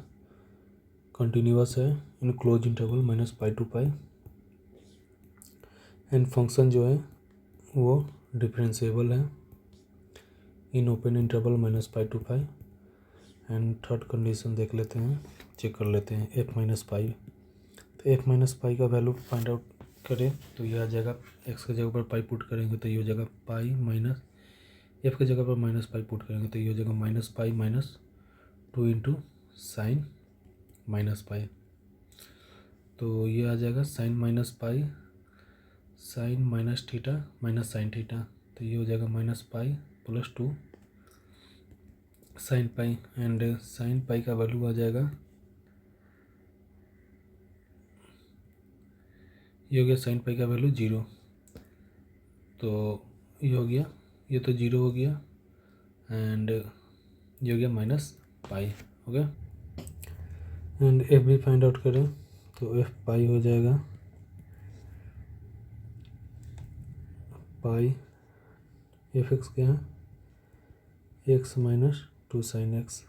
कंटिन्यूअस है in close interval -π to π, and function जो है वो डिफरेंशिएबल है in open interval -π to π। And third condition देख लेते हैं, चेक कर लेते हैं f माइनस पाई। तो f माइनस पाई का वैल्यू फाइंड आउट करें तो ये आ जाएगा, x की जगह पर पाई पुट करेंगे तो ये हो जाएगा पाई माइनस, f की जगह पर माइनस पाई पुट करेंगे तो ये हो जाएगा -π -2 इंटू साइन माइनस पाई। तो ये आ जाएगा sine minus pi sine minus theta minus sine theta, तो ये हो जाएगा -π + 2 sine pi. And sine pi का वैल्यू आ जाएगा, ये हो गया साइन पाई का वैल्यू 0, तो ये हो गया, ये तो 0 हो गया एंड ये हो गया -π हो गया। एंड एफ भी फाइंड आउट करें तो एफ पाई हो जाएगा पाई, एफ एक्स क्या है x - 2 साइन एक्स,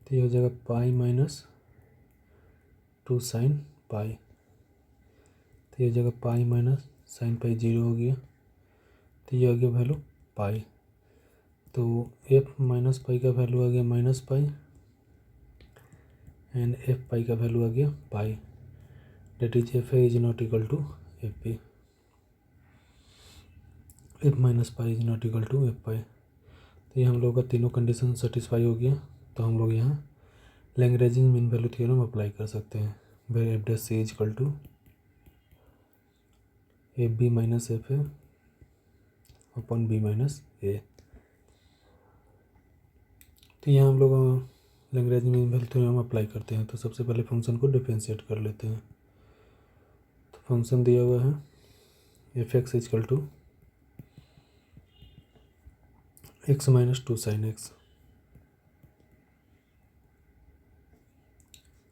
तो ये हो जाएगा पाई -2 साइन पाई, तो ये हो जाएगा पाई माइनस साइन पाई 0 हो गया, तो ये हो गया वैल्यू पाई। तो एफ माइनस पाई का वैल्यू आ गया -π एंड एफ पाई का वैल्यू आ गया pi, that is F A is not equal to F P, F minus pi is not equal to F pi. तो ये हम लोग का तीनों कंडीशन सेटिस्फाई हो गया, तो हम लोग यहाँ Lagrangian mean value theorem apply कर सकते हैं, where F dash C is equal to F B minus F A upon B minus A. तो यहाँ हम लोग Lagrangian mean value theorem apply करते हैं। तो सबसे पहले फंक्शन को डिफरेंशिएट कर लेते हैं। तो फंक्शन दिया हुआ है F x is equal to x - 2 sine X,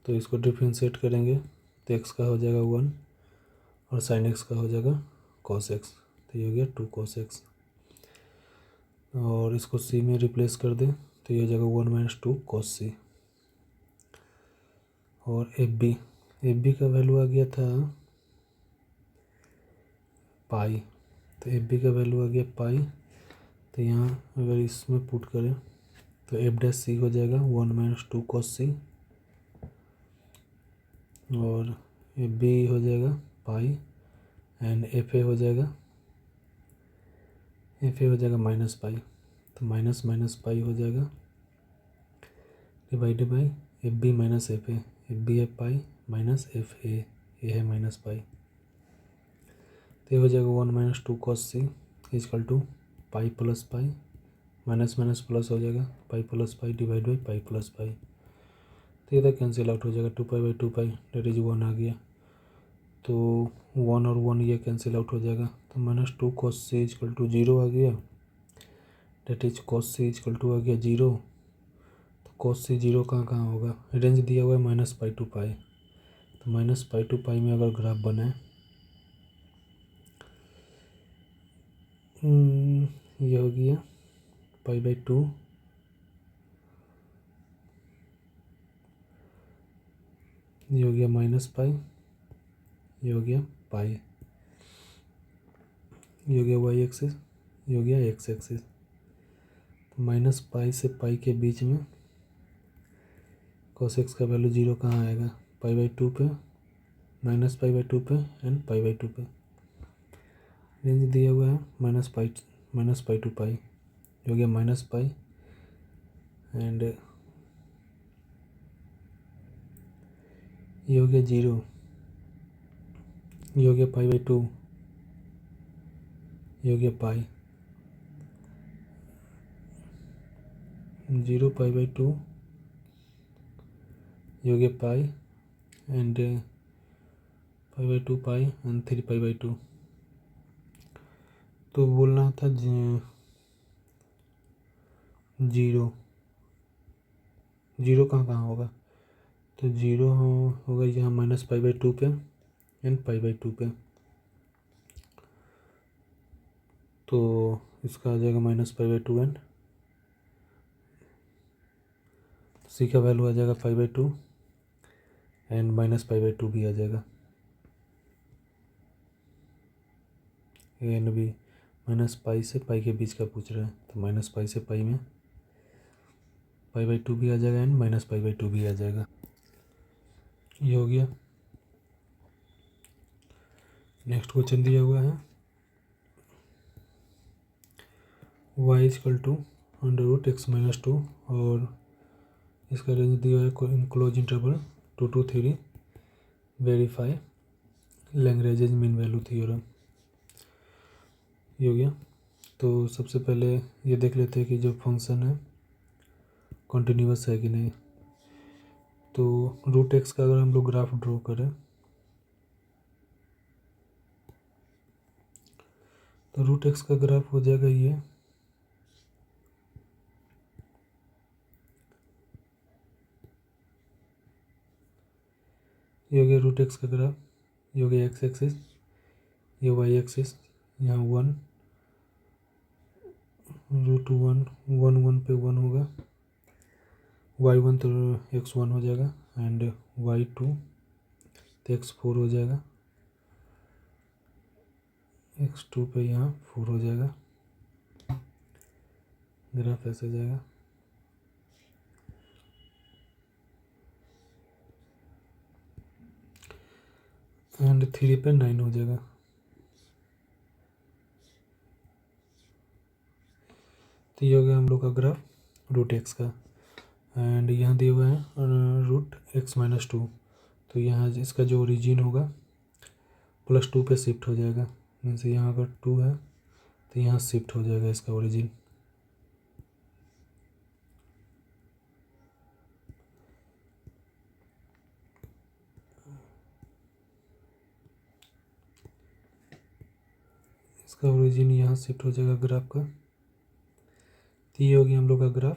तो इसको डिफरेंशिएट करेंगे तो x का हो जाएगा 1 और साइन एक्स का हो जाएगा cos x, तो ये हो गया 2 cos x। और इसको c में रिप्लेस कर दें तो ये हो जाएगा 1 - 2 cos c। और एफ बी का वैल्यू आ गया था पाई, तो एफ बी का वैल्यू आ गया पाई, तो यहाँ अगर इसमें पुट करें तो एफ डैश सी हो जाएगा 1 - 2 cos c, और एफ बी हो जाएगा पाई एंड एफ ए हो जाएगा -π, तो माइनस माइनस पाई हो जाएगा divided by F B minus F B है पाई माइनस एफ ए है -π, तो ये हो जाएगा 1 - 2 cos c equal to pi plus pi, minus minus plus हो जाएगा pi plus pi divide by pi plus pi, तो ये तो कैंसिल आउट हो जाएगा 2π/2π डेट इज 1 आ गया, तो 1 और 1 ये कैंसिल आउट हो जाएगा, तो -2 cos c इजकल टू 0 आ गया, that is cos c equal to आ गया 0। तो cos c 0 कहाँ कहाँ होगा, रेंज दिया हुआ है -π to π, तो -π to π में अगर ग्राफ बनाए ये हो गया π/2, ये हो गया -π, ये हो गया पाई, ये हो गया वाई एक्सिस, ये हो गया एक्स एक्सिस। तो -π से पाई के बीच में cos x का वैल्यू 0 कहाँ आएगा, π/2 पे, -π/2 पे एंड π/2 पे। रेंज दिया हुआ है -π to π, ये हो गया -π एंड ये हो गया 0, ये हो गया π/2, ये हो गया पाई, 0 π/2, ये हो गया पाई एंड π/2 पाई एंड 3 π/2, तो बोलना था जीरो, जीरो कहाँ कहाँ होगा, तो जीरो होगा यहाँ -π/2 पे एंड π/2 पे, तो इसका आ जाएगा -π/2 एंड सी का वैल्यू आ जाएगा π/2 एंड -π/2 भी आ जाएगा, ए एंड बी। -π से π के बीच का पूछ रहा है, तो -π से π में π/2 भी आ जाएगा एंड -π/2 भी आ जाएगा। ये हो गया। नेक्स्ट क्वेश्चन दिया हुआ है y = √x-2 और इसका रेंज दिया है in close interval 2 to 3, verify Lagrange mean value theorem. ये हो गया। तो सबसे पहले ये देख लेते हैं कि जो फंक्शन है कॉन्टिन्यूअस है कि नहीं। तो √x का अगर हम लोग ग्राफ ड्रॉ करें तो √x का ग्राफ हो जाएगा ये हो गया √x का ग्राफ, ये हो गया x एक्सिस, ये y एक्सिस, यहाँ 1 √1 1 1 पे 1 होगा, y1 तो x1 हो जाएगा एंड y2 तो x4 हो जाएगा, x2 पे यहाँ 4 हो जाएगा, ग्राफ ऐसे जाएगा। एंड 3 पे 9 हो जाएगा। तो ये हो गया हम लोग का ग्राफ √x का। एंड यहाँ दिया हुआ है √x-2, तो यहाँ इसका जो ओरिजिन होगा +2 पे शिफ्ट हो जाएगा, मीन्स यहाँ अगर 2 है तो यहाँ शिफ्ट हो जाएगा इसका ओरिजिन। इसका ओरिजिन यहाँ शिफ्ट हो जाएगा ग्राफ का। तो ये हो गया हम लोग का ग्राफ।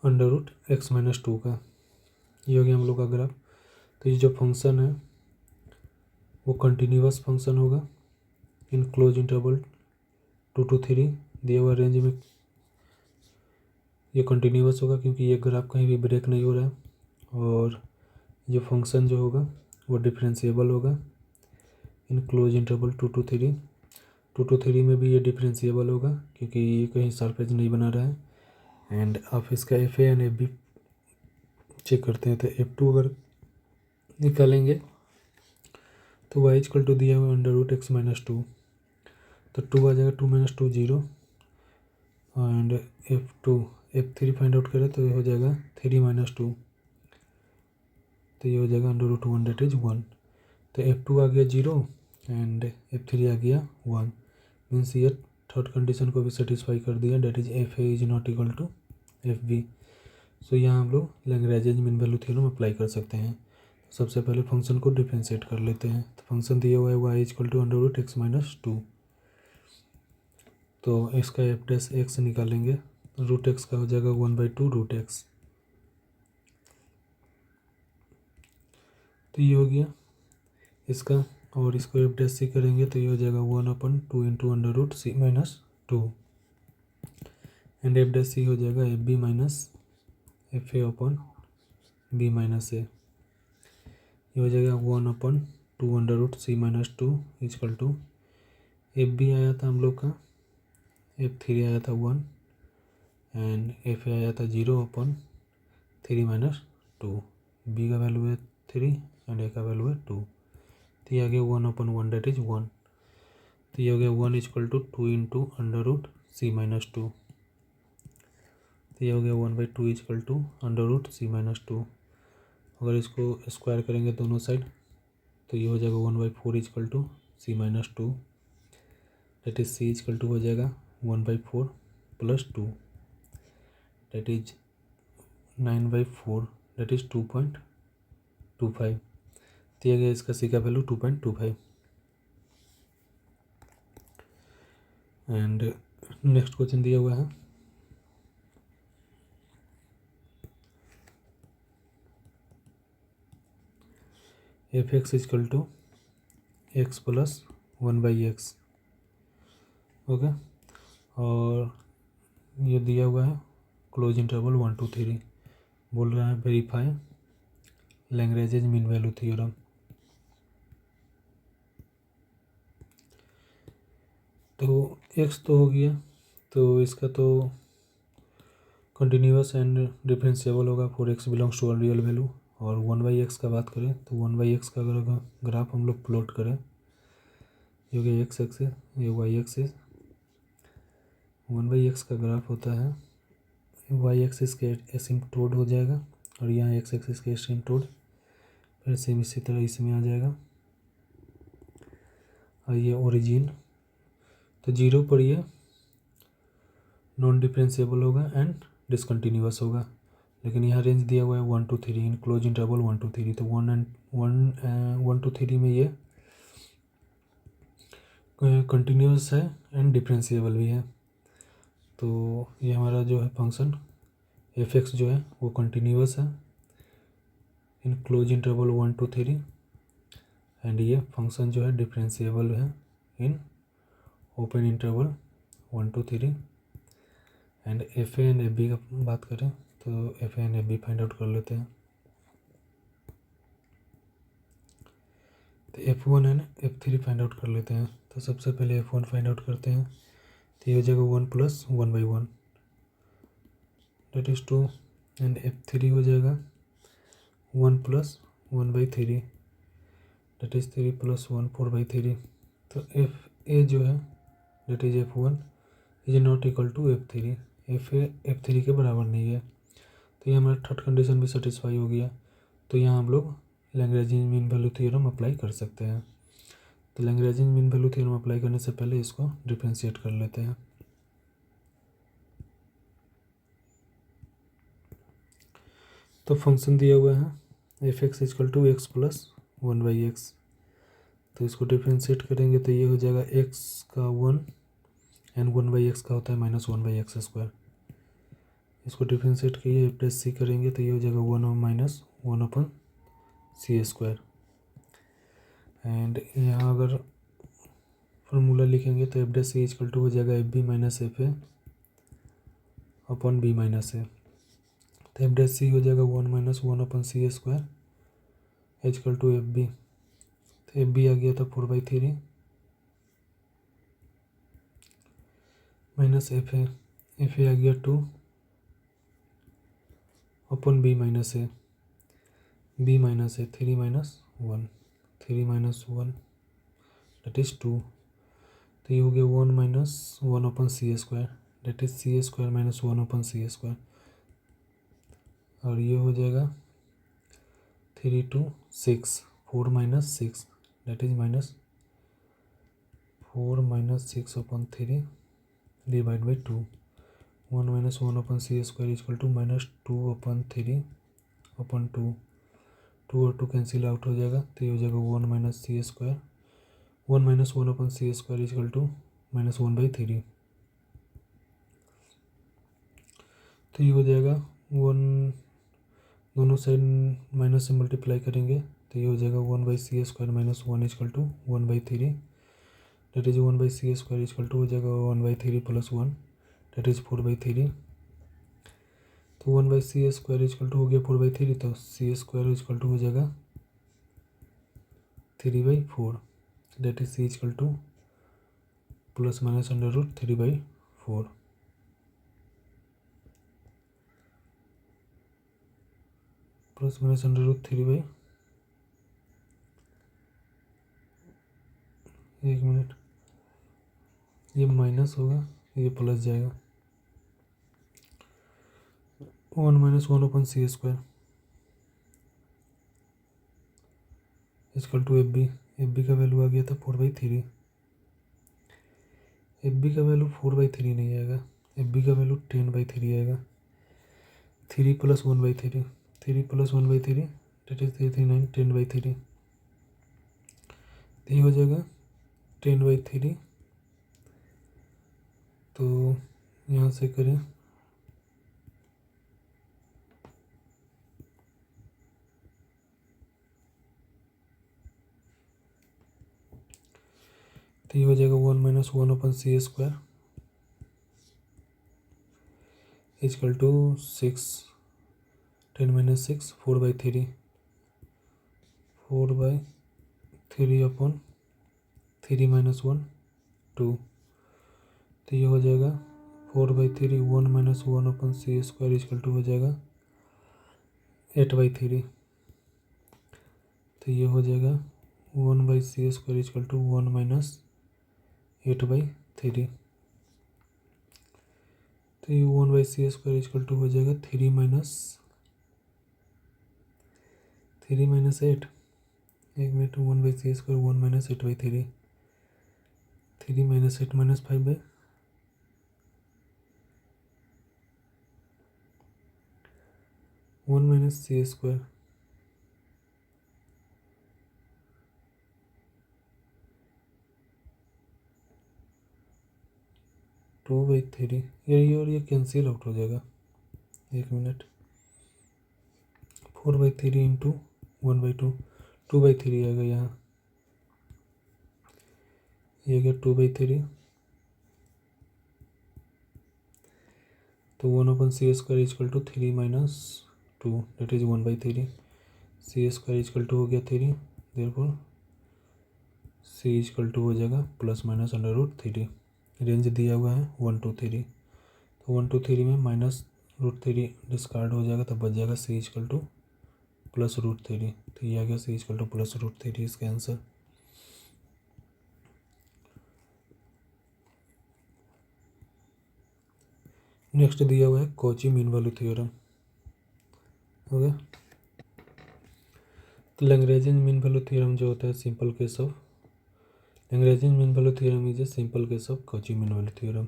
√x-2 का ये हो गया हम लोग का ग्राफ। तो ये जो फंक्शन है वो कंटिन्यूअस फंक्शन होगा इन क्लोज इंटरवल 2 to 3 दिए हुआ रेंज में। ये कंटिन्यूअस होगा क्योंकि ये ग्राफ कहीं भी ब्रेक नहीं हो रहा है, और ये फंक्शन जो होगा वो डिफरेंशिएबल होगा in close interval 2 to 3। 2 to 3 में भी ये डिफरेंशिएबल होगा क्योंकि ये कहीं सरफेस नहीं बना रहा है। एंड आप इसका F A and F B check करते हैं, तो F2 अगर निकालेंगे तो y = दिया हुआ √x-2, तो 2 आ जाएगा, 2 - 2 0 एंड F3 फाइंड आउट करें तो ये हो जाएगा 3 - 2, तो ये हो जाएगा √1 दैट इज 1। तो F2 आ गया 0 एंड F3 आ गया 1, मीन्स ये थर्ड कंडीशन को भी सेटिस्फाई कर दिया, that is F A is not equal to F B. So यहाँ हम लोग Lagrange mean value theorem apply कर सकते हैं। सबसे पहले फंक्शन को डिफरेंशिएट कर लेते हैं। तो फंक्शन दिया हुआ है y = √x-2, तो इसका f' निकालेंगे, √x का हो जाएगा 1/2 √x। तो ये हो गया इसका, और इसको f' करेंगे तो ये हो जाएगा 1/2 × √c-2 एंड f' हो जाएगा fb - fa/b - a। ये हो जाएगा 1/2 √c-2 इक्वल टू fb आया था हम लोग का, f3 आया था 1 एंड fa आया था 0/3 - 2, b का वैल्यू है 3 एंड a का वैल्यू है 2। तो ये आ गया 1/1 दैट इज 1। तो ये हो गया 1 = 2 × √c-2। तो ये हो गया 1/2 = √c-2। अगर इसको स्क्वायर करेंगे दोनों साइड तो ये हो जाएगा 1/4 = c-2, दैट इज c = हो जाएगा 1/4 + 2 दैट इज 9/4, दैट इज 2.2 2.25 दिया गया। इसका सी का वैल्यू 2.25। एंड नेक्स्ट क्वेश्चन दिया हुआ है F x equal to X plus 1/x। Okay, और ये दिया हुआ है क्लोज इंटरवल 1 2 3। बोल रहा है verify Lagrange mean value theorem. तो x तो हो गया, तो इसका तो कंटिन्यूस एंड डिफरेंशिएबल होगा for x belongs to real value. और 1/x का बात करें तो 1/x का अगर ग्राफ हम लोग प्लॉट करें, ये हो गया एक्स एक्सिस, ये वाई एक्सिस। 1/x का ग्राफ होता है वाई एक्सिस के एसिम्पटोड हो जाएगा और यहाँ एक्स एक्सिस के एसिम्पटोड, फिर सेम इसी तरह इसमें आ जाएगा। और ये ओरिजिन तो 0 पर ये नॉन डिफरेंशिएबल होगा एंड डिसकंटिन्यूअस होगा। लेकिन यहाँ रेंज दिया हुआ है 1 2 3 इन क्लोज इंटरवल 1 2 3। तो 1 2 3 में ये कंटिन्यूअस है एंड डिफरेंशिएबल भी है। तो ये हमारा जो है फंक्शन एफ एक्स जो है वो कंटिन्यूअस है इन क्लोज इंटरवल 1 2 3 एंड ये फंक्शन जो है डिफरेंशिएबल है in open interval 1 2 3। And F A and F B का बात करें तो F A and F B find out कर लेते हैं। तो F1 and F3 find out कर लेते हैं। तो सबसे पहले F1 फाइंड आउट करते हैं। तो ये हो जाएगा 1 + 1/1 डेट इज़ 2 एंड F3 हो जाएगा 1 + 1/3 डेट इज़ 3 + 1 4/3। तो एफ ए जो है that is F1 is not equal to F3। F A F3 के बराबर नहीं है। तो ये हमारा थर्ड कंडीशन भी सेटिस्फाई हो गया। तो यहाँ हम लोग Lagrange mean value theorem apply कर सकते हैं। तो Lagrange mean value theorem apply करने से पहले इसको डिफरेंशिएट कर लेते हैं। तो फंक्शन दिया हुआ है F x equal to X plus 1/x। तो इसको डिफरेंशिएट करेंगे तो ये हो जाएगा x का 1 एंड 1/x का होता है -1/x²। इसको डिफरेंशिएट किए प्लस सी करेंगे तो ये हो जाएगा 1 और -1/c²। एंड यहाँ अगर फार्मूला लिखेंगे तो f' इजकल टू हो जाएगा fb - fa upon b - a। तो f' हो जाएगा 1 - 1/c² इजकल टू fb। तो fb आ गया था 4/3 माइनस fa आ गया 2 upon b - a, b - a 3 - 1 that is 2। तो ये हो गया 1 - 1/c² that is c² - 1/c²। और ये हो जाएगा 3 2 6 4 - 6 that is -4 - 6/3 divide by 2। 1 - 1/c² equal to -2/3/2। 2 और 2 कैंसिल आउट हो जाएगा तो ये हो जाएगा 1 - c²। 1 - 1/c² equal to -1/3। तो ये हो जाएगा 1, दोनों साइड माइनस से मल्टीप्लाई करेंगे तो ये हो जाएगा 1/c² - 1 equal to 1/3 that is 1/c² equal to हो जाएगा 1/3 + 1 डेट इज 4/3। तो 1/c² इजकल टू हो गया 4/3 तो c² इजकल टू हो जाएगा 3/4 that is c equal to ±√3/4। ±√3/, एक मिनट, ये माइनस होगा ये प्लस जाएगा 1 - 1/c² equal to F B का वैल्यू आ गया था 4/3। एफ बी का वैल्यू 4/3 नहीं आएगा, एफ बी का वैल्यू 10/3 आएगा। 3 + 1/3 3 + 1/3 डेट इज 339 10/3, तो ये हो जाएगा 10/3। तो यहाँ से करें तो ये हो जाएगा 1 - 1/c² इजकल टू 6, 10 - 6 4/3, 4/3/3 - 1 2। तो ये हो जाएगा 4/3 1 - 1/c² इजकल टू हो जाएगा 8/3। तो ये हो जाएगा 1/c² इजकल टू 1 - 8/3। तो ये 1/c² इजकल टू हो जाएगा 3 - 8। एक मिनट, 1/c² 1 - 8/3, 3 - 8 - 5 1 - c²। 2/3 ये और ये कैंसिल आउट हो जाएगा। एक मिनट, 4/3 इंटू 1/2 2/3 आएगा यहाँ। ये गया 2/3। तो 1/c² equal to 3 - 2 that is 1/3। c² equal to हो गया 3, देयरफॉर c इजकल टू हो जाएगा ±√3। रेंज दिया हुआ है 1 to 3। तो 1 to 3 में -√3 डिस्कार्ड हो जाएगा, तब बच जाएगा c इजकल टू +√3। तो ये आ गया c इजकल टू +√3 इसका आंसर। नेक्स्ट दिया हुआ है कॉची मीन वैल्यू थ्योरम। हो गया। तो लैग्रेंज मीन वैल्यू थ्योरम जो होता है simple case of Lagrange mean value theorem is a simple case of Cauchy mean value theorem.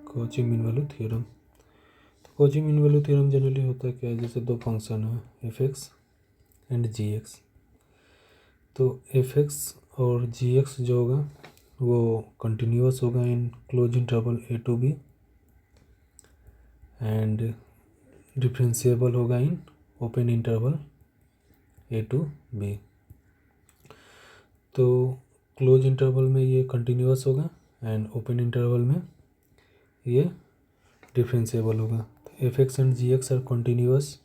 Cauchy mean value theorem, तो Cauchy mean value theorem generally होता है क्या है, जैसे दो फंक्शन है f(x) एंड g(x). तो f(x) और g(x) जो होगा वो कंटिन्यूअस होगा in close interval a to b and differentiable होगा in open interval a to b। तो क्लोज इंटरवल में ये कंटिन्यूअस होगा एंड ओपन इंटरवल में ये डिफरेंशिएबल होगा। तो f(x) and g(x) are continuous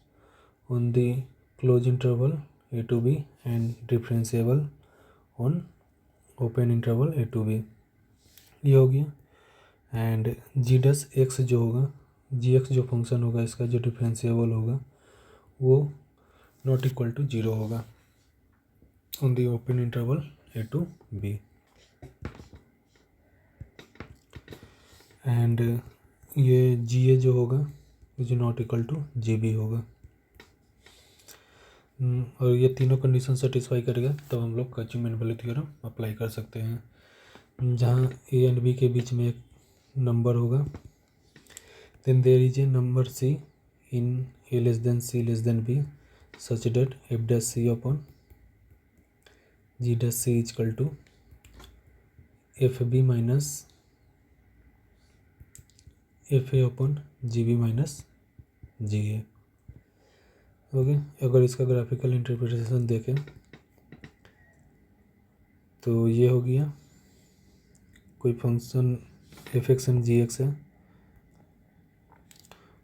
on the close interval a to b and differentiable on open interval a to b। ये हो गया। एंड g'(x) जो होगा, g(x) जो फंक्शन होगा इसका जो डिफरेंशिएबल होगा वो नॉट इक्वल टू 0 होगा on the open interval a to b। And ये ga जो होगा जो नॉट इक्वल टू gb होगा। और ये तीनों कंडीशन सेटिस्फाई करेगा तब हम लोग Cauchy mean value theorem apply कर सकते हैं। जहाँ a एंड b के बीच में एक नंबर होगा, then there is a number c in a less than c less than b such that f dash c upon g dash c is equal to fb minus fa upon gb minus ga। Okay, अगर इसका graphical interpretation देखें तो ये हो गया कोई function f(x) and g(x) है,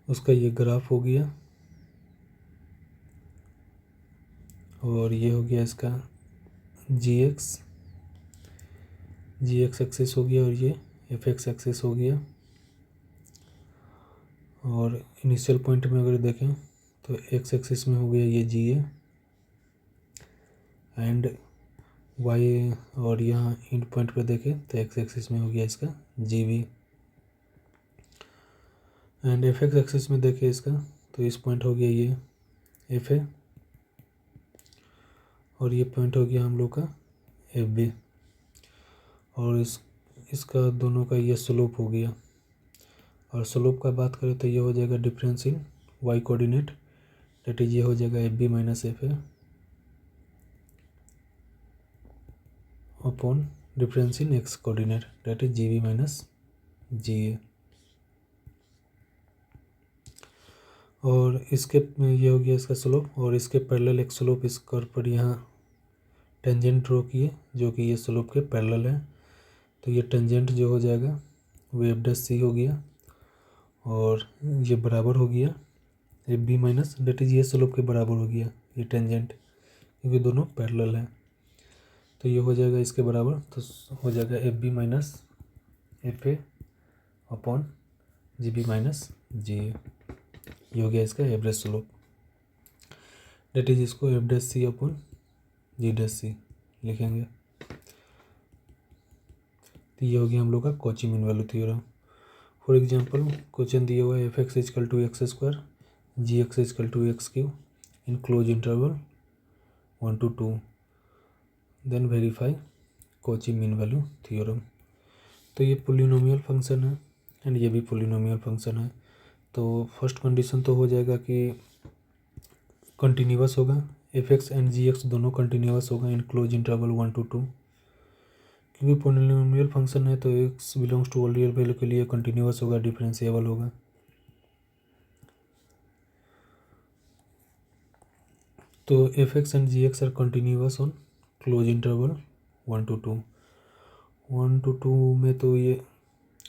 उसका ये ग्राफ हो गया और ये हो गया इसका g(x) एक्सिस हो गया और ये f(x) एक्सिस हो गया। और इनिशियल पॉइंट में अगर देखें तो x एक्सिस में हो गया ये ga एंड y, और यहाँ एंड पॉइंट पर देखें तो x एक्सिस में हो गया इसका gb एंड f(x) एक्सिस में देखें इसका तो इस पॉइंट हो गया ये fa और ये पॉइंट हो गया हम लोग का fb और इसका दोनों का ये स्लोप हो गया। और स्लोप का बात करें तो ये हो जाएगा difference in y coordinate that is ये हो जाएगा F B minus F A upon difference in X coordinate that is G B minus G A. और इसके ये हो गया इसका स्लोप, और इसके पैरेलल एक स्लोप इस कर्व पर यहाँ टेंजेंट ड्रॉ किए जो कि ये स्लोप के पैरेलल है। तो ये टेंजेंट जो हो जाएगा वो एफ डैश सी हो गया, और ये बराबर हो गया F B minus that is ये स्लोप के बराबर हो गया ये टेंजेंट, क्योंकि दोनों पैरेलल है। तो ये हो जाएगा इसके बराबर, तो हो जाएगा F B minus F A upon G B minus G A. ये हो गया इसका एवरेज स्लोप डेट इज इसको F dash C upon G dash C लिखेंगे। तो ये हो गया हम लोग का Cauchy mean value theorem. For example question दिया हुआ है F x equal to X square G X equal to X cube in close interval 1 to 2, then verify Cauchy mean value theorem. तो ये पोलिनोमियल फंक्शन है and ये भी polynomial function है। तो फर्स्ट कंडीशन तो हो जाएगा कि कंटिन्यूअस होगा, F X and G X दोनों कंटिन्यूअस होगा इन क्लोज इंटरवल 1 to 2, क्योंकि पोलिनोमियल फंक्शन है तो X belongs to all real value के लिए कंटिन्यूअस होगा, डिफरेंशिएबल होगा। तो F X and G X are continuous on close interval 1 to 2। 1 to 2 में तो ये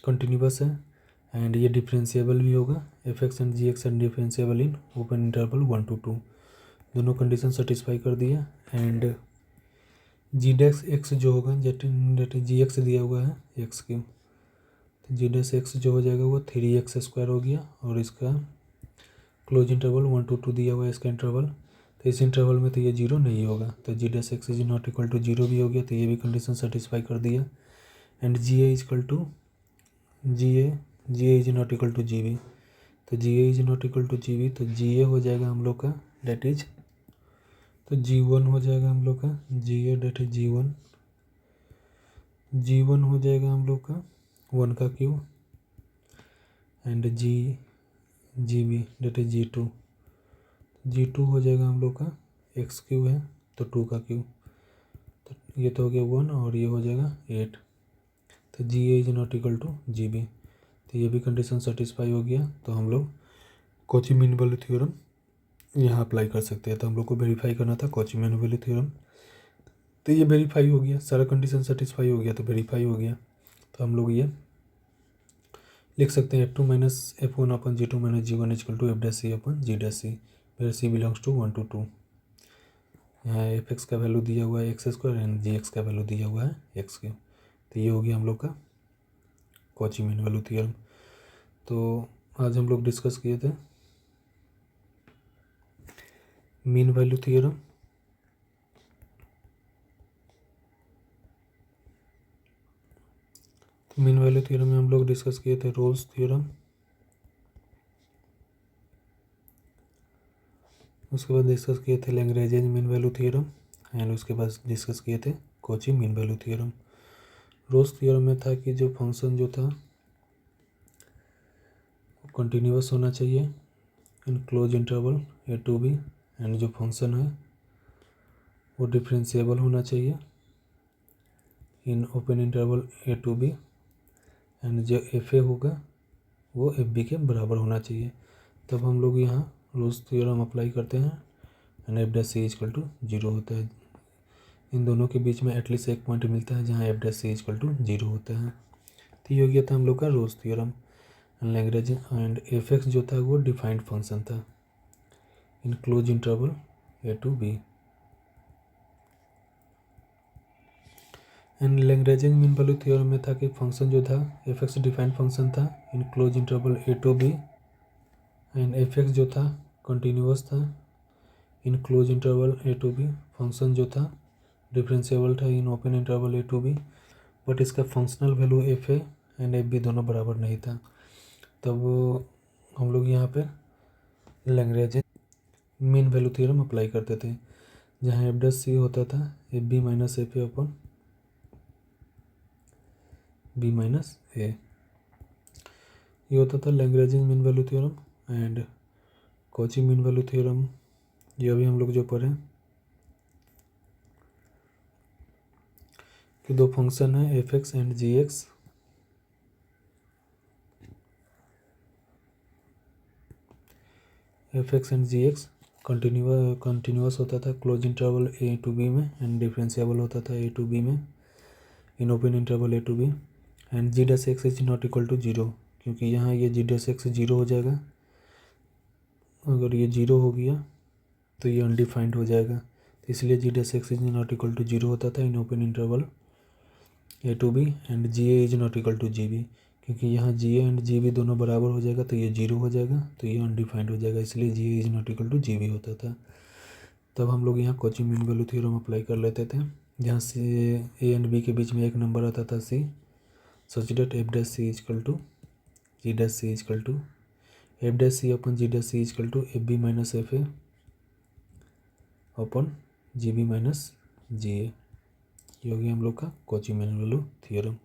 कंटिन्यूअस है एंड ये डिफरेंशिएबल भी होगा। F X and G X are differentiable in open interval 1 to 2, दोनों कंडीशन सेटिस्फाई कर दिया। एंड जी डैश एक्स जो होगा डेट जी एक्स दिया हुआ है एक्स क्यू, तो जी डैश एक्स जो हो जाएगा वो 3x स्क्वायर हो गया, और इसका क्लोज इंटरवल 1 to 2 दिया हुआ है इसका इंटरवल। तो इस इंटरवल में तो ये जीरो नहीं होगा, तो G dash X is not equal to zero भी हो गया, तो ये भी कंडीशन सेटिस्फाई कर दिया। And G A equal to G A is not equal to G B, तो G A is not equal to G B, तो जी ए हो जाएगा हम लोग का डेट इज, तो जी वन हो जाएगा हम लोग का G A that is G one हो जाएगा हम लोग का 1 का cube, and G B that is G two हो जाएगा हम लोग का एक्स क्यू है तो 2 का क्यू, तो ये तो हो गया 1 और ये हो जाएगा 8। तो G A is not equal to G B, तो ये भी कंडीशन सेटिस्फाई हो गया। तो हम लोग कॉची मीन वैल्यू थ्योरम यहाँ अप्लाई कर सकते हैं। तो हम लोग को वेरीफाई करना था कॉची मीन वैल्यू थ्योरम, तो ये वेरीफाई हो गया, सारा कंडीशन सेटिस्फाई हो गया तो वेरीफाई हो गया। तो हम लोग ये लिख सकते हैं F2 minus F1 upon G2 minus G1 equal to F dash C upon G dash C, where C belongs to 1 to 2। यहाँ एफ एक्स का वैल्यू दिया हुआ है X square and G X का वैल्यू दिया हुआ है एक्स क्यू। तो ये हो गया हम लोग का कॉची मीन वैल्यू थ्योरम। तो आज हम लोग डिस्कस किए थे मीन वैल्यू थ्योरम, तो मीन वैल्यू थ्योरम में हम लोग डिस्कस किए थे रोल्स थ्योरम, उसके बाद डिस्कस किए थे Lagrange mean value theorem, and उसके बाद डिस्कस किए थे Cauchy mean value theorem. Roles theorem में था कि जो फंक्शन जो था कंटिन्यूअस होना चाहिए in close interval A to B, and जो फंक्शन है वो डिफरेंशिएबल होना चाहिए in open interval A to B, and जो एफ ए होगा वो एफ बी के बराबर होना चाहिए। तब हम लोग यहाँ रोल्स थ्योरम अप्लाई करते हैं and F dash C equal to zero होता है। इन दोनों के बीच में एटलीस्ट एक पॉइंट मिलता है जहाँ F dash C equal to zero होता है। तो ये हो गया था हम लोग का Rolle's theorem. Lagrange and F X जो था वो डिफाइंड फंक्शन था in close interval A to B. And Lagrange mean value theorem में था कि फंक्शन जो था एफ एक्स डिफाइंड फंक्शन था in close interval A to B, and F X जो था कंटिन्यूअस था in close interval A to B. Function जो था डिफरेंशिएबल था in open interval A to B, but इसका functional value F A and F B दोनों बराबर नहीं था। तब हम लोग यहाँ पे Lagrange mean value theorem apply करते थे, जहाँ एफ डैश सी होता था F B minus F A upon B minus ए, ये होता था Lagrange mean value theorem. And Cauchy mean value theorem ये अभी हम लोग जो पढ़े कि दो फंक्शन है F X and G X, F X and G X continuous होता था close interval A to B में एंड डिफरेंशिएबल होता था ए टू बी में in open interval A to B and G dash X is not equal to zero, क्योंकि यहाँ ये जी dash x zero हो जाएगा। अगर ये जीरो हो गया तो ये अनडिफाइंड हो जाएगा, तो इसलिए G dash X is not equal to zero होता था in open interval A to B and G A is not equal to G B, क्योंकि यहाँ जी ए एंड जी बी दोनों बराबर हो जाएगा तो ये जीरो हो जाएगा, तो ये अनडिफाइंड हो जाएगा, इसलिए G A is not equal to G B होता था। तब हम लोग यहाँ Cauchy mean value theorem apply कर लेते थे, जहाँ से ए एंड बी के बीच में एक नंबर आता था C, such that F dash C equal to G dash C equal to F dash C upon G dash C equal to F B minus F A upon G B minus G A. ये हो गया हम लोग का Cauchy mean value theorem.